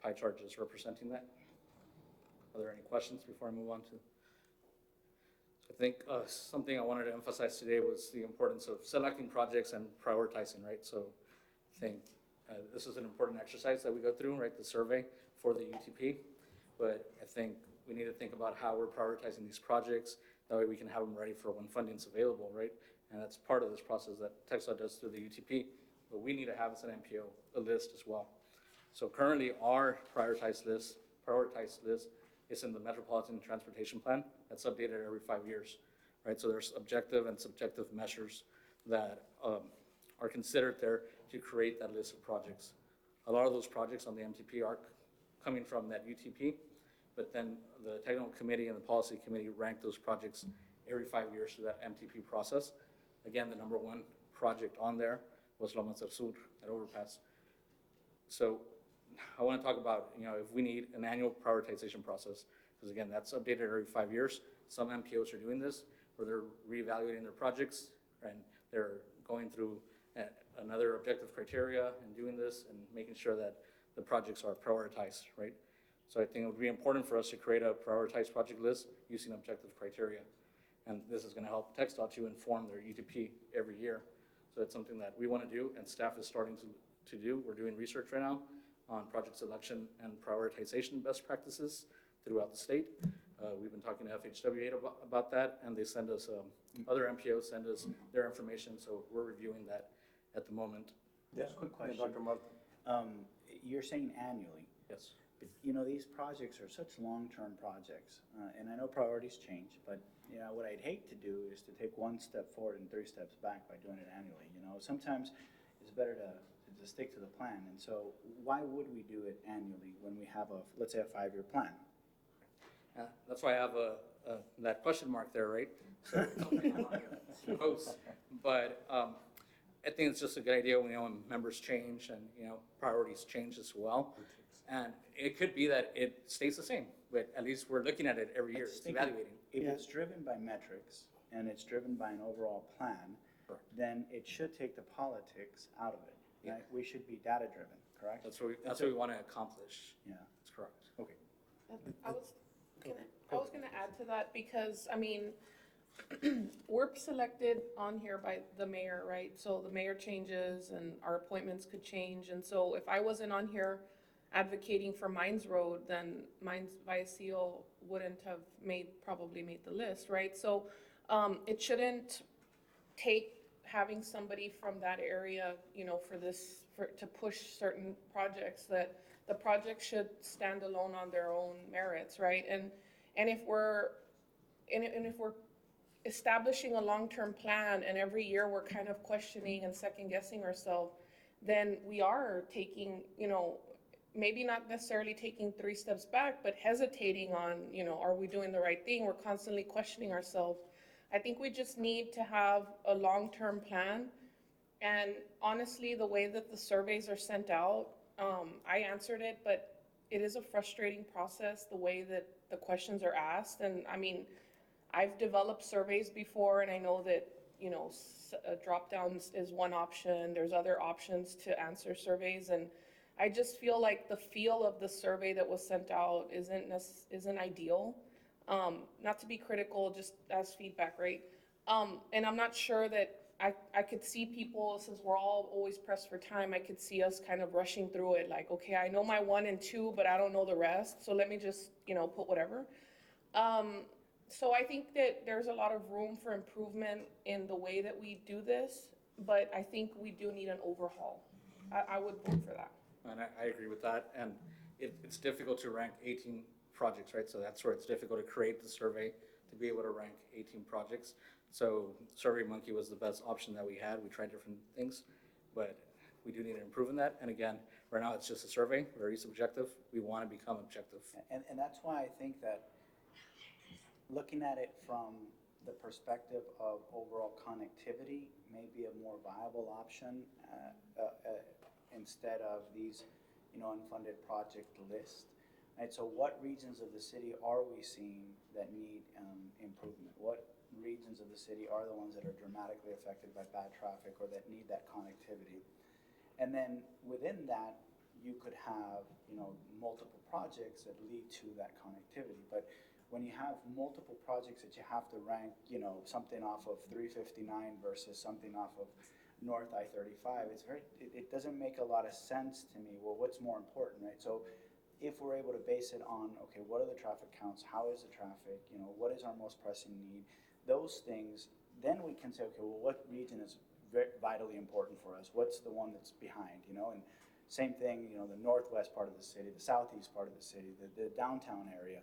S2: Pie chart just representing that. Are there any questions before I move on to? I think something I wanted to emphasize today was the importance of selecting projects and prioritizing, right? So I think this is an important exercise that we go through, right? The survey for the UTP, but I think we need to think about how we're prioritizing these projects. That way we can have them ready for when funding's available, right? And that's part of this process that TxDOT does through the UTP, but we need to have as an MPO a list as well. So currently our prioritized list is in the Metropolitan Transportation Plan. That's updated every 5 years, right? So there's objective and subjective measures that are considered there to create that list of projects. A lot of those projects on the MTP are coming from that UTP, but then the technical committee and the policy committee rank those projects every 5 years through that MTP process. Again, the number one project on there was Lomas del Sur, that overpass. So I want to talk about, if we need an annual prioritization process, because again, that's updated every 5 years. Some MPOs are doing this, where they're reevaluating their projects, and they're going through another objective criteria and doing this and making sure that the projects are prioritized, right? So I think it would be important for us to create a prioritized project list using objective criteria. And this is going to help TxDOT to inform their UTP every year. So it's something that we want to do, and staff is starting to do. We're doing research right now on project selection and prioritization best practices throughout the state. We've been talking to FHWA about that, and they send us, other MPOs send us their information, so we're reviewing that at the moment.
S1: Yeah,
S4: Just a quick
S1: yeah,
S4: question.
S1: Dr. Martin.
S4: You're saying annually,
S2: Yes.
S4: but these projects are such long-term projects, and I know priorities change, but what I'd hate to do is to take one step forward and 3 steps back by doing it annually. Sometimes it's better to stick to the plan, and so why would we do it annually when we have let's say a 5-year plan?
S2: That's why I have that question mark there, right? So it's something I'm not gonna propose. But I think it's just a good idea when members change and priorities change as well. And it could be that it stays the same, but at least we're looking at it every year, it's evaluating.
S4: If it's driven by metrics and it's driven by an overall plan,
S2: Correct.
S4: then it should take the politics out of it.
S2: Yeah.
S4: Right? We should be data-driven, correct?
S2: That's what we want to accomplish.
S4: Yeah.
S2: That's correct.
S4: Okay.
S9: I was gonna add to that because, we're selected on here by the mayor, right? So the mayor changes and our appointments could change. And so if I wasn't on here advocating for Mines Road, then Mines Vallecillo wouldn't have probably made the list, right? So it shouldn't take having somebody from that area, to push certain projects, that the project should stand alone on their own merits, right? And if we're establishing a long-term plan and every year we're kind of questioning and second-guessing ourselves, then we are taking, maybe not necessarily taking 3 steps back, but hesitating on, are we doing the right thing? We're constantly questioning ourselves. I think we just need to have a long-term plan. And honestly, the way that the surveys are sent out, I answered it, but it is a frustrating process, the way that the questions are asked. And I've developed surveys before, and I know that, drop downs is one option. There's other options to answer surveys. And I just feel like the feel of the survey that was sent out isn't ideal. Not to be critical, just as feedback, right? And I'm not sure that I could see people, since we're all always pressed for time, I could see us kind of rushing through it, like, okay, I know my 1 and 2, but I don't know the rest, so let me just, put whatever. So I think that there's a lot of room for improvement in the way that we do this, but I think we do need an overhaul. I would vote for that.
S2: And I agree with that. And it's difficult to rank 18 projects, right? So that's where it's difficult to create the survey to be able to rank 18 projects. So SurveyMonkey was the best option that we had. We tried different things, but we do need to improve in that. And again, right now it's just a survey, very subjective. We want to become objective.
S4: And that's why I think that looking at it from the perspective of overall connectivity may be a more viable option instead of these, unfunded project list. Right, so what regions of the city are we seeing that need improvement? What regions of the city are the ones that are dramatically affected by bad traffic or that need that connectivity? And then within that, you could have, multiple projects that lead to that connectivity. But when you have multiple projects that you have to rank, something off of 359 versus something off of North I-35, it doesn't make a lot of sense to me. Well, what's more important, right? So if we're able to base it on, okay, what are the traffic counts? How is the traffic? What is our most pressing need? Those things, then we can say, okay, well, what region is vitally important for us? What's the one that's behind, And same thing, the northwest part of the city, the southeast part of the city, the downtown area.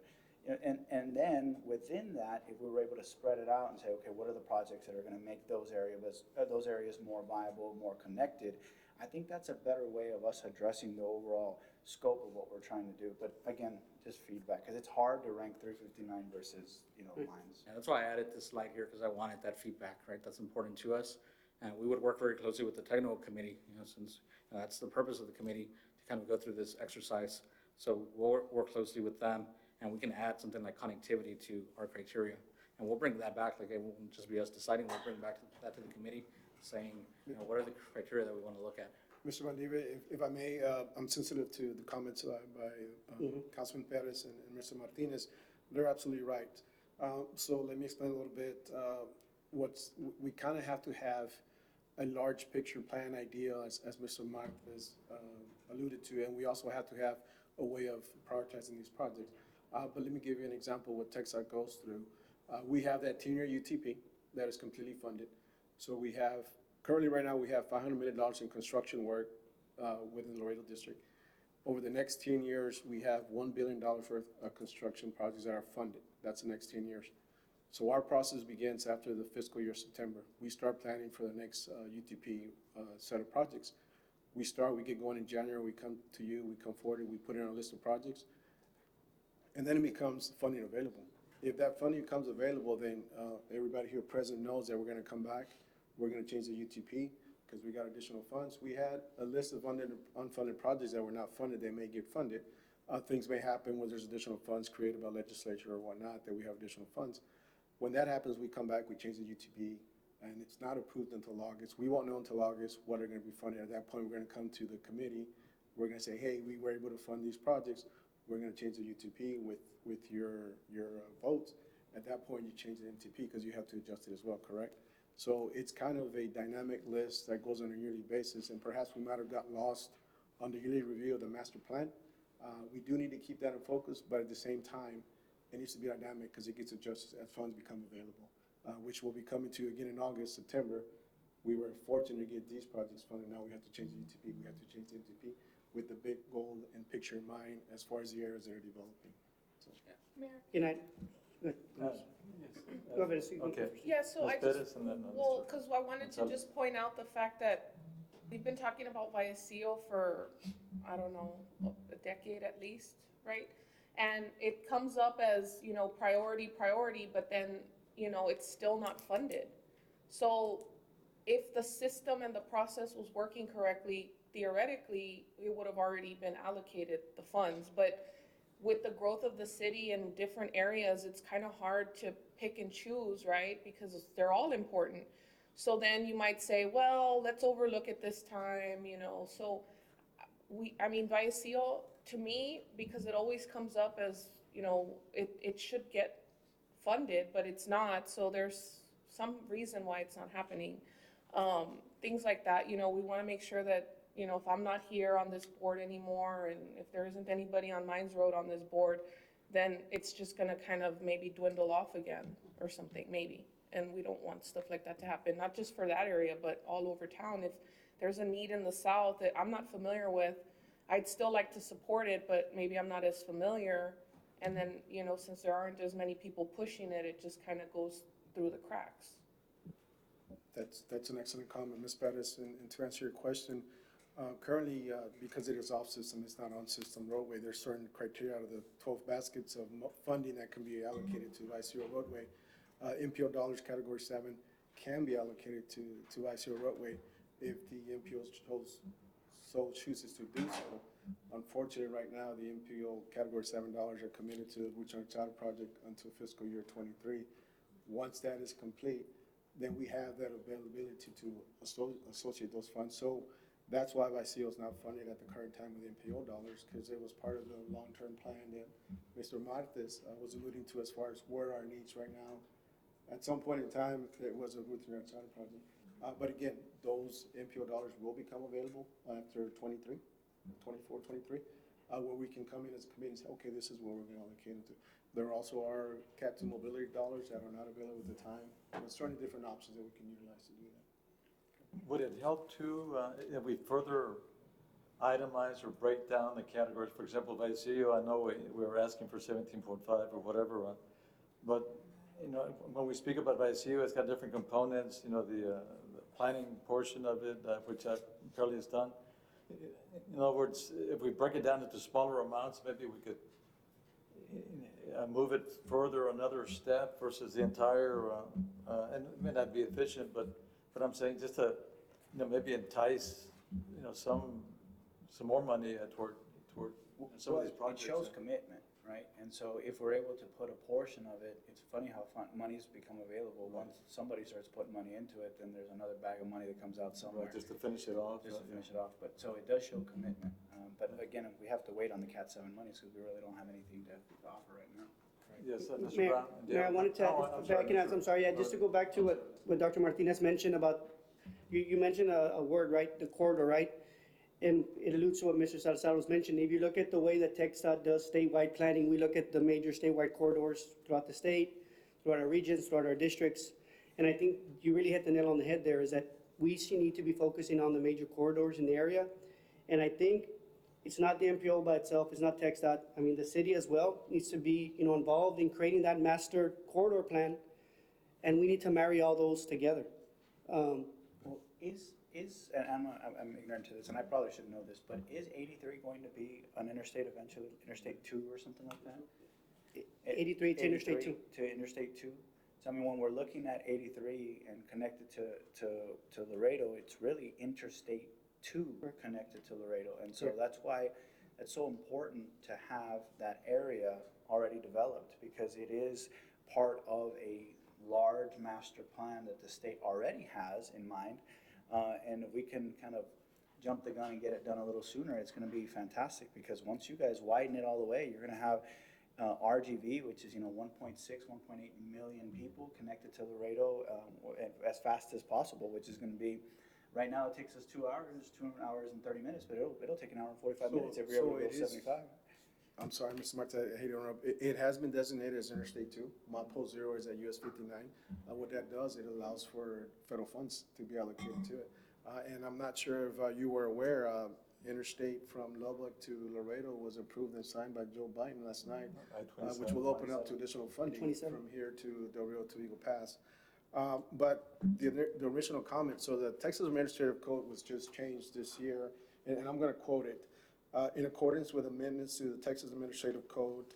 S4: And then within that, if we were able to spread it out and say, okay, what are the projects that are going to make those areas more viable, more connected? I think that's a better way of us addressing the overall scope of what we're trying to do. But again, just feedback, because it's hard to rank 359 versus, lines.
S2: Yeah, that's why I added this slide here, because I wanted that feedback, right? That's important to us. And we would work very closely with the technical committee, since that's the purpose of the committee, to kind of go through this exercise. So we'll work closely with them, and we can add something like connectivity to our criteria. And we'll bring that back, like it won't just be us deciding, we'll bring that to the committee, saying, what are the criteria that we want to look at?
S7: Mr. Valdivia, if I may, I'm sensitive to the comments by Councilman Perez and Mr. Martinez. They're absolutely right. So let me explain a little bit. We kind of have to have a large picture plan idea, as Mr. Martinez alluded to, and we also have to have a way of prioritizing these projects. But let me give you an example what TxDOT goes through. We have that 10-year UTP that is completely funded. So we have, currently right now, we have $500 million in construction work within the Laredo District. Over the next 10 years, we have $1 billion worth of construction projects that are funded. That's the next 10 years. So our process begins after the fiscal year September. We start planning for the next UTP set of projects. We get going in January, we come to you, we come forward, we put in our list of projects, and then it becomes funding available. If that funding becomes available, then everybody here present knows that we're gonna come back, we're gonna change the UTP, because we got additional funds. We had a list of unfunded projects that were not funded, they may get funded. Things may happen when there's additional funds created by legislature or whatnot, that we have additional funds. When that happens, we come back, we change the UTP, and it's not approved until August. We won't know until August what are gonna be funded. At that point, we're gonna come to the committee. We're gonna say, hey, we were able to fund these projects. We're gonna change the UTP with your votes. At that point, you change the MTP because you have to adjust it as well, correct? So it's kind of a dynamic list that goes on a yearly basis, and perhaps we might have gotten lost on the yearly review of the master plan. We do need to keep that in focus, but at the same time, it needs to be dynamic because it gets adjusted as funds become available, which will be coming to again in August, September. We were fortunate to get these projects funded. Now we have to change the UTP. We have to change the MTP with the big goal and picture in mind as far as the areas that are developing. So.
S9: Mayor?
S6: Good night. Good. Go ahead, Steve.
S1: Okay.
S9: Yeah, so
S1: Ms.
S9: I
S1: Perez
S9: just,
S1: and then
S9: well,
S1: Mr.
S9: because I wanted to
S1: Gonzalez.
S9: just point out the fact that we've been talking about Vallecillo for, I don't know, a decade at least, right? And it comes up as, priority, but then, it's still not funded. So if the system and the process was working correctly, theoretically, it would have already been allocated the funds. But with the growth of the city in different areas, it's kind of hard to pick and choose, right? Because they're all important. So then you might say, well, let's overlook it this time, So Vallecillo, to me, because it always comes up as, it should get funded, but it's not. So there's some reason why it's not happening. Things like that, we want to make sure that, if I'm not here on this board anymore, and if there isn't anybody on Mines Road on this board, then it's just going to kind of maybe dwindle off again or something, maybe. And we don't want stuff like that to happen, not just for that area, but all over town. If there's a need in the south that I'm not familiar with, I'd still like to support it, but maybe I'm not as familiar. And then, since there aren't as many people pushing it, it just kind of goes through the cracks.
S7: That's an excellent comment, Ms. Perez. And to answer your question, currently, because it is off-system, it's not on-system roadway, there's certain criteria out of the 12 baskets of funding that can be allocated to Vallecillo roadway. MPO dollars category 7 can be allocated to Vallecillo roadway if the MPO so chooses to do so. Unfortunately, right now, the MPO category 7 dollars are committed to the Return Child project until fiscal year 23. Once that is complete, then we have that availability to associate those funds. So that's why Vallecillo is not funded at the current time with MPO dollars, because it was part of the long-term plan that Mr. Martes was alluding to as far as where are our needs right now. At some point in time, it was a Return Child project. But again, those MPO dollars will become available after 24, 23, where we can come in as a committee and say, okay, this is where we're going to allocate it to. There also are Cat 2 mobility dollars that are not available at the time. There's certainly different options that we can utilize to do that.
S1: Would it help too, if we further itemize or break down the categories? For example, Vallecillo, I know we were asking for 17.5 or whatever, but when we speak about Vallecillo, it's got different components, the planning portion of it, which apparently is done. In other words, if we break it down into smaller amounts, maybe we could move it further another step versus the entire, and it may not be efficient, but I'm saying just to, maybe entice, some more money toward some of these
S4: Well,
S1: projects.
S4: it shows commitment, right? And so if we're able to put a portion of it, it's funny how money's become available. Once somebody starts putting money into it, then there's another bag of money that comes out somewhere.
S1: Just to finish it off.
S4: Just to finish it off, but, so it does show commitment. But again, we have to wait on the Cat 7 monies because we really don't have anything to offer right now.
S1: Yes, Mr.
S6: Mayor,
S1: Brown.
S6: Mayor, I wanted to, I'm sorry, yeah, just to go back to what Dr. Martinez mentioned about, you mentioned a word, right, the corridor, right? And it alludes to what Mr. Salazar was mentioning. If you look at the way that TxDOT does statewide planning, we look at the major statewide corridors throughout the state, throughout our regions, throughout our districts. And I think you really hit the nail on the head there, is that we need to be focusing on the major corridors in the area. And I think it's not the MPO by itself, it's not TxDOT. I mean, the city as well needs to be, involved in creating that master corridor plan, and we need to marry all those together.
S4: Well, and I'm ignorant to this, and I probably should know this, but is 83 going to be an interstate eventually, Interstate 2 or something like that?
S6: 83 to Interstate 2.
S4: To Interstate 2? So I mean, when we're looking at 83 and connected to Laredo, it's really Interstate 2 connected to Laredo. And so that's why it's so important to have that area already developed, because it is part of a large master plan that the state already has in mind. And if we can kind of jump the gun and get it done a little sooner, it's going to be fantastic, because once you guys widen it all the way, you're going to have RGV, which is 1.6, 1.8 million people connected to Laredo as fast as possible, which is going to be, right now it takes us 2 hours, 2 hours and 30 minutes, but it'll take an hour and 45 minutes if you're able to go 75.
S7: I'm sorry, Mr. Martin, I hate to interrupt. It has been designated as Interstate 2. Milepost 0 is at US 59. What that does, it allows for federal funds to be allocated to it. And I'm not sure if you were aware, Interstate from Lubbock to Laredo was approved and signed by Joe Biden last night, which will open up to additional funding
S6: 27.
S7: from here to Del Rio to Eagle Pass. But the original comment, so the Texas Administrative Code was just changed this year, and I'm going to quote it. In accordance with amendments to the Texas Administrative Code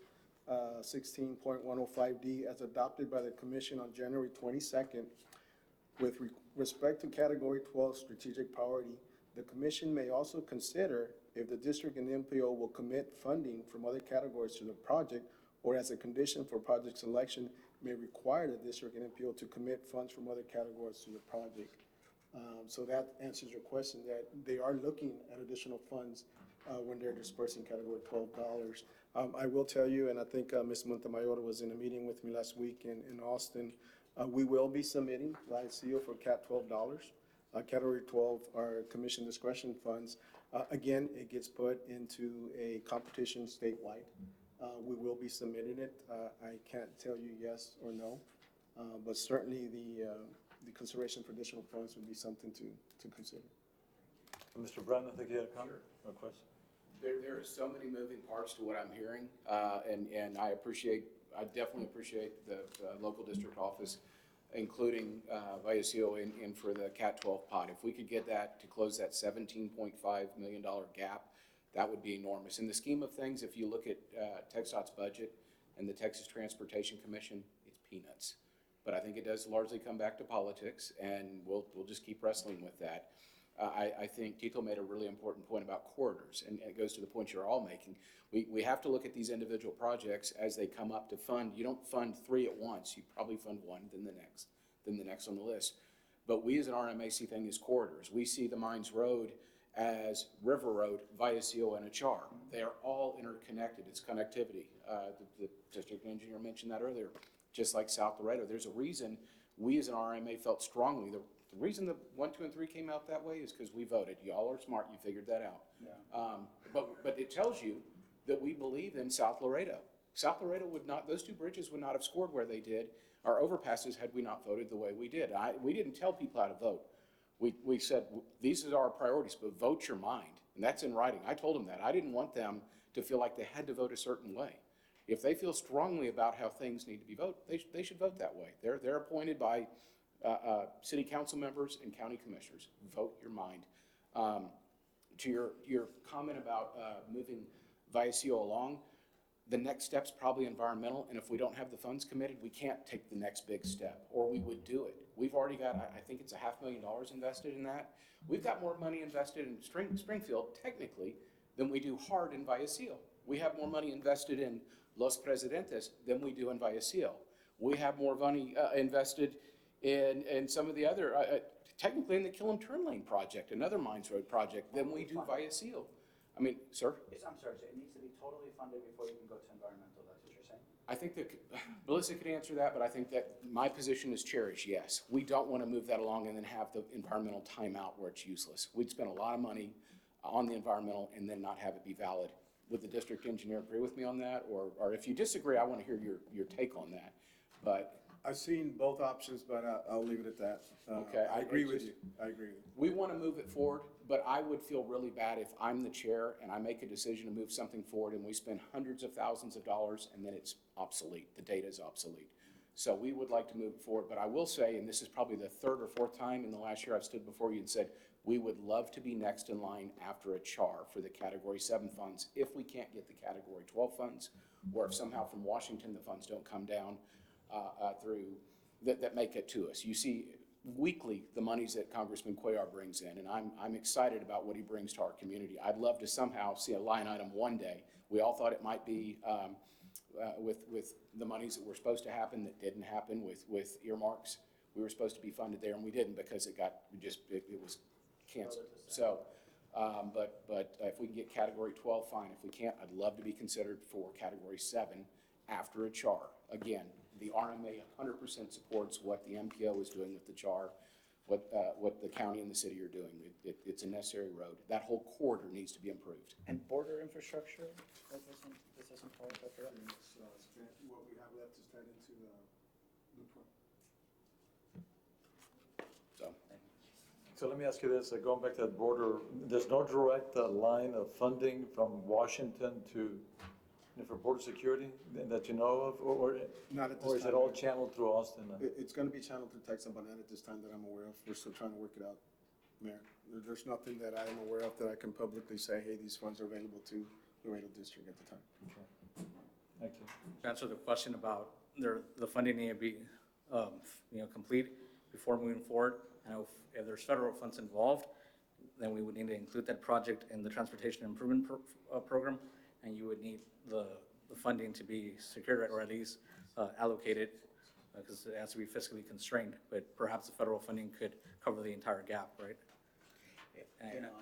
S7: 16.105D as adopted by the Commission on January 22nd, with respect to Category 12 strategic priority, the Commission may also consider if the district and the MPO will commit funding from other categories to the project, or as a condition for project selection, may require the district and MPO to commit funds from other categories to the project. So that answers your question, that they are looking at additional funds when they're dispersing Category 12 dollars. I will tell you, and I think Ms. Montemayor was in a meeting with me last week in Austin, we will be submitting via seal for Cat 12 dollars. Category 12 are commission discretion funds. Again, it gets put into a competition statewide. We will be submitting it. I can't tell you yes or no, but certainly the consideration for additional funds would be something to consider.
S1: Mr. Brown, I think you had a comment or a question?
S8: There are so many moving parts to what I'm hearing, and I definitely appreciate the local district office, including Vallecillo in for the Cat 12 pot. If we could get that to close that $17.5 million gap, that would be enormous. In the scheme of things, if you look at TxDOT's budget and the Texas Transportation Commission, it's peanuts. But I think it does largely come back to politics, and we'll just keep wrestling with that. I think Tito made a really important point about corridors, and it goes to the point you're all making. We have to look at these individual projects as they come up to fund. You don't fund 3 at once. You probably fund 1, then the next on the list. But we as an RMA see things as corridors. We see the Mines Road as River Road, Vallecillo, and Achar. They are all interconnected. It's connectivity. The district engineer mentioned that earlier. Just like South Laredo, there's a reason we as an RMA felt strongly. The reason the 1, 2, and 3 came out that way is because we voted. Y'all are smart. You figured that out. Yeah. But it tells you that we believe in South Laredo. South Laredo would not; those 2 bridges would not have scored where they did. Our overpasses had we not voted the way we did. We didn't tell people how to vote. We said these are our priorities, but vote your mind, and that's in writing. I told them that. I didn't want them to feel like they had to vote a certain way. If they feel strongly about how things need to be voted, they should vote that way. They're appointed by city council members and county commissioners. Vote your mind. to your comment about moving Viacio along, the next step's probably environmental, and if we don't have the funds committed, we can't take the next big step, or we would do it. We've already got, I think it's $500,000 invested in that. We've got more money invested in Springfield, technically, than we do hard in Viacio. We have more money invested in Los Presidentes than we do in Viacio. We have more money invested in some of the other, technically in the Killam Turn Lane project, another Mines Road project, than we do Viacio. I mean, sir?
S4: I'm sorry, so it needs to be totally funded before you can go to environmental, that's what you're saying?
S8: I think that Melissa could answer that, but I think that my position is cherished, yes. We don't want to move that along and then have the environmental timeout where it's useless. We'd spend a lot of money on the environmental and then not have it be valid. Would the district engineer agree with me on that? Or if you disagree, I want to hear your take on that. But
S7: I've seen both options, but I'll leave it at that.
S8: Okay,
S7: I agree with you. I agree with you.
S8: we want to move it forward, but I would feel really bad if I'm the chair and I make a decision to move something forward and we spend hundreds of thousands of dollars and then it's obsolete. The data is obsolete. So we would like to move it forward, but I will say, and this is probably the third or fourth time in the last year I've stood before you and said, we would love to be next in line after a CHAR for the Category 7 funds if we can't get the Category 12 funds, or if somehow from Washington the funds don't come down through, that make it to us. You see weekly the monies that Congressman Cuellar brings in, and I'm excited about what he brings to our community. I'd love to somehow see a line item one day. We all thought it might be with the monies that were supposed to happen that didn't happen with earmarks. We were supposed to be funded there and we didn't because it was canceled. So, but if we can get Category 12, fine. If we can't, I'd love to be considered for Category 7 after a CHAR. Again, the RMA 100% supports what the MPO is doing with the CHAR, what the county and the city are doing. It's a necessary road. That whole corridor needs to be improved.
S4: And border infrastructure, this isn't part of that?
S7: What we have left is turned into the Loop 1.
S1: So let me ask you this, going back to that border, there's no direct line of funding from Washington to, for border security that you know of, or
S7: Not at this
S1: or is it
S7: time.
S1: all channeled through Austin?
S7: It's going to be channeled through Texas, but not at this time that I'm aware of. We're still trying to work it out, Mayor. There's nothing that I am aware of that I can publicly say, hey, these funds are available to Laredo District at the time.
S1: Okay. Thank you.
S2: To answer the question about the funding need to be, complete before moving forward. And if there's federal funds involved, then we would need to include that project in the transportation improvement program, and you would need the funding to be secured or at least allocated, because it has to be fiscally constrained. But perhaps the federal funding could cover the entire gap, right?
S4: You know,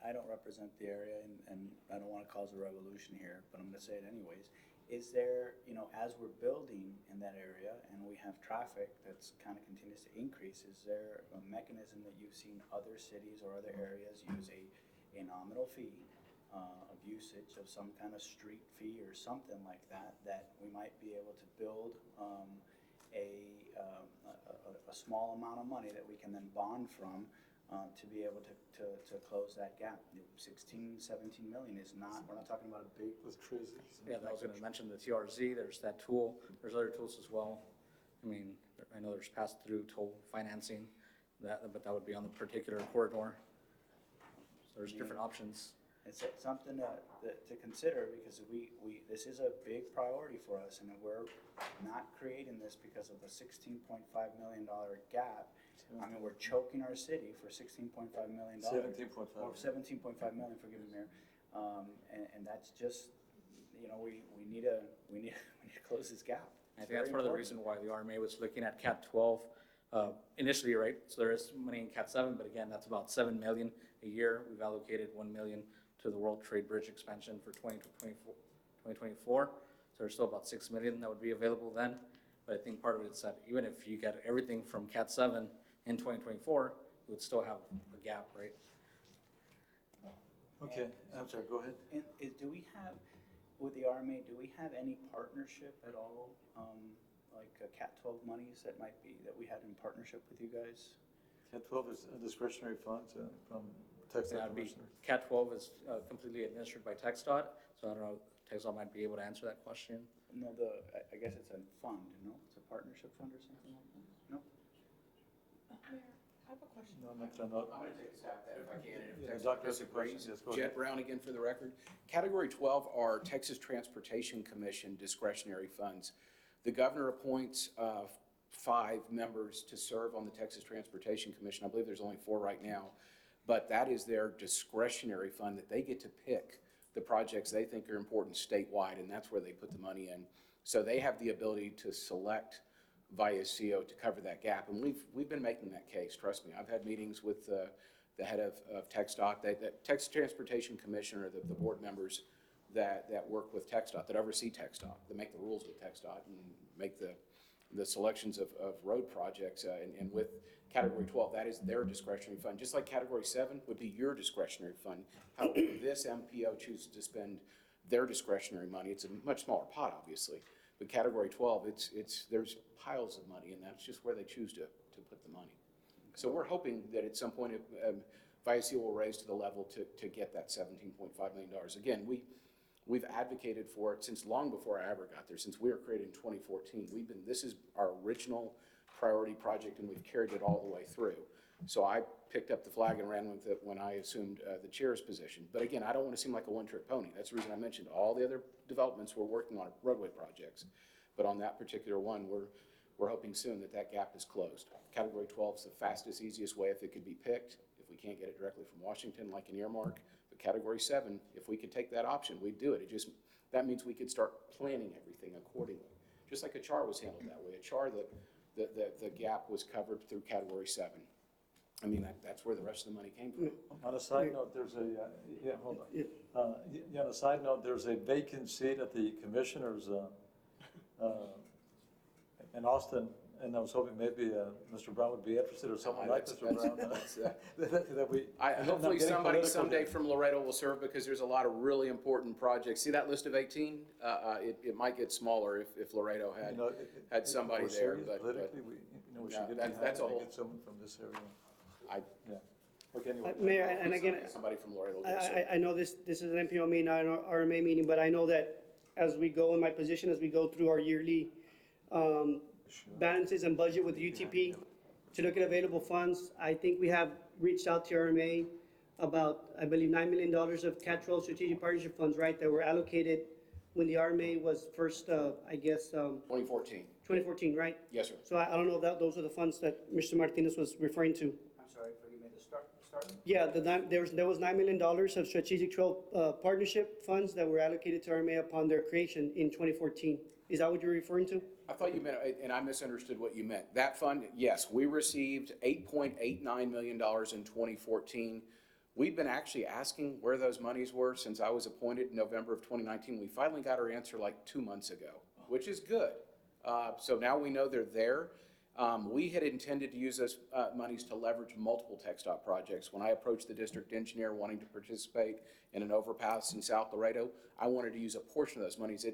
S4: I don't represent the area and I don't want to cause a revolution here, but I'm going to say it anyways. Is there, as we're building in that area and we have traffic that's kind of continues to increase, is there a mechanism that you've seen other cities or other areas use a nominal fee of usage of some kind of street fee or something like that, that we might be able to build a small amount of money that we can then bond from to be able to close that gap? 16, 17 million is not, we're not talking about a big.
S1: With trees.
S2: Yeah, I was gonna mention the TRZ, there's that tool, there's other tools as well. I mean, I know there's pass-through toll financing, but that would be on the particular corridor. So there's different options.
S4: It's something to consider, because this is a big priority for us, and we're not creating this because of the $16.5 million gap. I mean, we're choking our city for $16.5 million.
S1: 17.5.
S4: Or 17.5 million, forgive me, Mayor. And that's just, we need to close this gap.
S2: I think that's part of the reason why the RMA was looking at Cat 12 initially, right? So there is money in Cat 7, but again, that's about 7 million a year. We've allocated 1 million to the World Trade Bridge expansion for 2024. So there's still about 6 million that would be available then. But I think part of it is that even if you get everything from Cat 7 in 2024, you would still have a gap, right?
S1: Okay, I'm sorry, go ahead.
S4: And do we have, with the RMA, do we have any partnership at all, like Cat 12 monies that we had in partnership with you guys?
S1: Cat 12 is discretionary funds from Texas
S2: Yeah,
S1: Commissioner.
S2: Cat 12 is completely administered by TxDOT, so I don't know, TxDOT might be able to answer that question.
S4: No, I guess it's a fund, no? It's a partnership fund or something like that? No?
S9: Mayor, have a question.
S1: No, that's not.
S8: I'm going to take a stab at that if I can, and if
S1: Yeah,
S8: Texas
S1: Doctor has a question.
S8: disagrees.
S1: Yes, go ahead.
S8: Jed Brown again for the record. Category 12 are Texas Transportation Commission discretionary funds. The governor appoints 5 members to serve on the Texas Transportation Commission. I believe there's only 4 right now, but that is their discretionary fund that they get to pick the projects they think are important statewide, and that's where they put the money in. So they have the ability to select via CO to cover that gap, and we've been making that case, trust me. I've had meetings with the head of TxDOT, that Texas Transportation Commission, or the board members that work with TxDOT, that oversee TxDOT, that make the rules with TxDOT and make the selections of road projects, and with Category 12, that is their discretionary fund. Just like Category 7 would be your discretionary fund. However, this MPO chooses to spend their discretionary money. It's a much smaller pot, obviously, but Category 12, there's piles of money, and that's just where they choose to put the money. So we're hoping that at some point, VIAC will raise to the level to get that $17.5 million. Again, we've advocated for it since long before I ever got there, since we were created in 2014. This is our original priority project, and we've carried it all the way through. So I picked up the flag and ran with it when I assumed the chair's position. But again, I don't want to seem like a one-trick pony. That's the reason I mentioned all the other developments we're working on, roadway projects. But on that particular one, we're hoping soon that gap is closed. Category 12 is the fastest, easiest way if it could be picked. If we can't get it directly from Washington, like an earmark. But Category 7, if we could take that option, we'd do it. That means we could start planning everything accordingly. Just like a CHAR was handled that way. A CHAR the gap was covered through Category 7. I mean, that's where the rest of the money came from.
S1: On a side note, there's hold on. On a side note, there's a vacant seat at the commissioners in Austin, and I was hoping maybe Mr. Brown would be interested, or someone like Mr. Brown.
S8: Hopefully somebody someday from Laredo will serve, because there's a lot of really important projects. See that list of 18? It might get smaller if Laredo had somebody there.
S1: Politically, we should get behind
S8: that's a
S1: and
S8: whole.
S1: get someone from this area.
S8: Yeah.
S1: Okay, anyway.
S6: Mayor, and again,
S8: Somebody from Laredo will serve.
S6: I know this is an MPO meeting, not an RMA meeting, but I know that as we go in my position, as we go through our yearly balances and budget with the UTP to look at available funds, I think we have reached out to RMA about, I believe, $9 million of Cat-12 strategic partnership funds, right, that were allocated when the RMA was first,
S8: 2014.
S6: 2014, right?
S8: Yes, sir.
S6: So I don't know if those are the funds that Mr. Martinez was referring to.
S4: I'm sorry, forgive me, the start?
S6: Yeah, there was $9 million of strategic 12 partnership funds that were allocated to RMA upon their creation in 2014. Is that what you're referring to?
S8: I thought you meant, and I misunderstood what you meant. That fund, yes, we received $8.89 million in 2014. We've been actually asking where those monies were since I was appointed in November of 2019. We finally got our answer like 2 months ago, which is good. So now we know they're there. We had intended to use those monies to leverage multiple TxDOT projects. When I approached the district engineer wanting to participate in an overpass in South Laredo, I wanted to use a portion of those monies.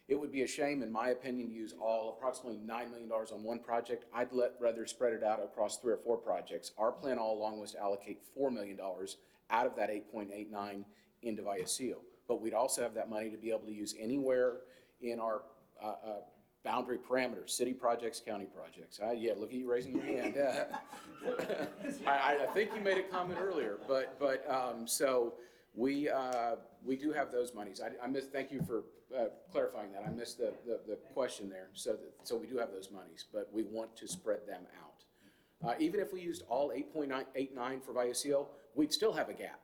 S8: It would be a shame, in my opinion, to use approximately $9 million on one project. I'd rather spread it out across 3 or 4 projects. Our plan all along was to allocate $4 million out of that 8.89 into VIACO. But we'd also have that money to be able to use anywhere in our boundary parameters, city projects, county projects. Yeah, look at you raising your hand. I think you made a comment earlier, so we do have those monies. Thank you for clarifying that. I missed the question there. So we do have those monies, but we want to spread them out. Even if we used all 8.89 for VIACO, we'd still have a gap.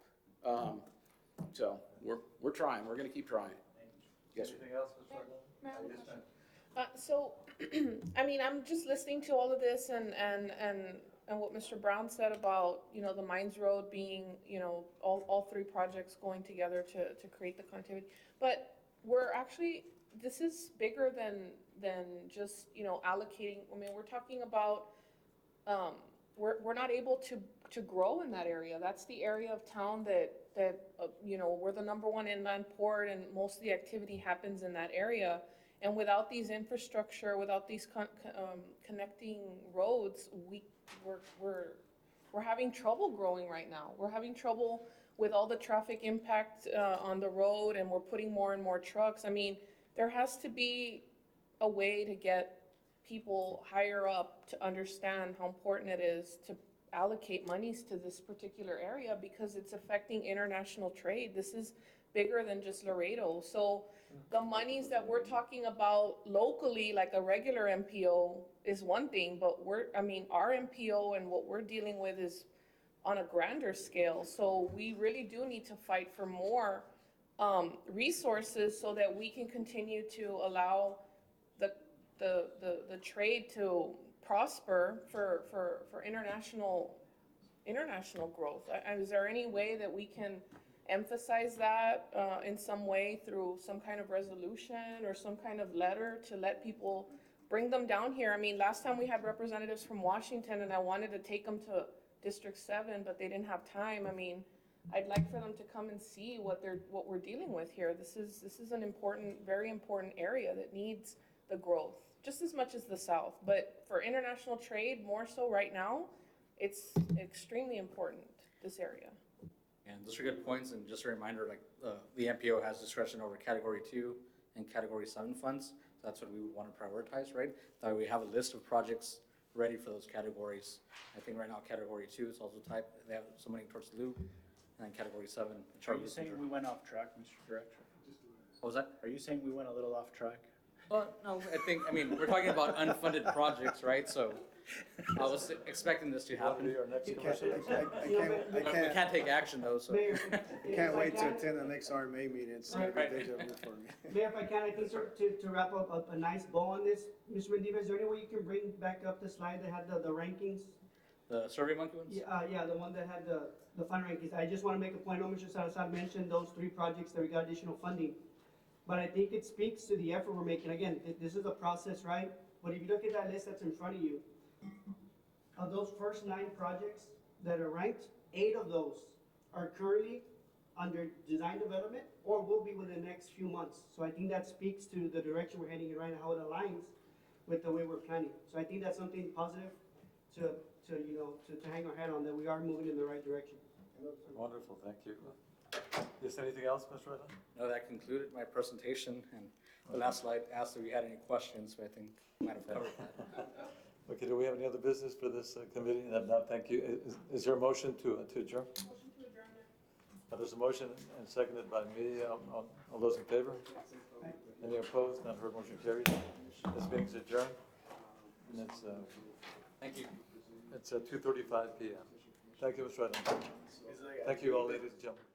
S8: So we're trying. We're going to keep trying. Yes, sir.
S1: Anything else, Mr. Arnold? Yes, ma'am.
S9: So, I mean, I'm just listening to all of this and what Mr. Brown said about, the Mines Road being, all 3 projects going together to create the connectivity. But this is bigger than just, allocating. I mean, we're talking about, we're not able to grow in that area. That's the area of town that we're the #1 inland port, and most of the activity happens in that area. And without these infrastructure, without these connecting roads, we're having trouble growing right now. We're having trouble with all the traffic impact on the road, and we're putting more and more trucks. I mean, there has to be a way to get people higher up to understand how important it is to allocate monies to this particular area because it's affecting international trade. This is bigger than just Laredo. So the monies that we're talking about locally, like a regular MPO, is one thing, but our MPO and what we're dealing with is on a grander scale. So we really do need to fight for more resources so that we can continue to allow the trade to prosper for international growth. Is there any way that we can emphasize that in some way through some kind of resolution or some kind of letter to let people bring them down here? I mean, last time we had representatives from Washington and I wanted to take them to District 7, but they didn't have time. I mean, I'd like for them to come and see what we're dealing with here. This is an important, very important area that needs the growth, just as much as the South. But for international trade, more so right now, it's extremely important, this area.
S2: And those are good points, and just a reminder, like, the MPO has discretion over Category 2 and Category 7 funds. So that's what we would want to prioritize, right? That way we have a list of projects ready for those categories. I think right now Category 2 is also type, they have some money towards the loop, and then Category 7.
S4: Are you saying we went off track, Mr. Director?
S2: What was that?
S4: Are you saying we went a little off track?
S2: Well, no, I mean, we're talking about unfunded projects, right? So I was expecting this to
S1: That'll be
S2: happen.
S1: our next
S7: I
S1: commercial.
S7: can't,
S2: We can't take action though, so.
S6: Mayor,
S7: I can't wait to attend the next RMA meeting. It's like a
S2: Right.
S7: deja vu for me.
S6: Mayor, if I can, I think to wrap up a nice bow on this, Mr. Mendiva, is there any way you can bring back up the slide that had the rankings?
S2: The Survey Monkey ones?
S6: Yeah, the one that had the fund rankings. I just want to make a point, Mr. Salazar mentioned those 3 projects that we got additional funding. But I think it speaks to the effort we're making. Again, this is a process, right? But if you look at that list that's in front of you, of those first 9 projects that are ranked, 8 of those are currently under design development or will be within the next few months. So I think that speaks to the direction we're heading in right now, how it aligns with the way we're planning. So I think that's something positive to hang our head on, that we are moving in the right direction.
S1: Wonderful, thank you. Is there anything else, Mr. Redland?
S2: No, that concluded my presentation, and the last slide asked if we had any questions, but I think we might have covered that.
S1: Okay, do we have any other business for this committee? If not, thank you. Is there a motion to adjourn? There's a motion and seconded by me. All those in favor? Any opposed? None heard, motion carried. This meeting's adjourned. And
S2: Thank you.
S1: it's 2:35 p.m. Thank you, Mr. Redland. Thank you all, ladies and gentlemen.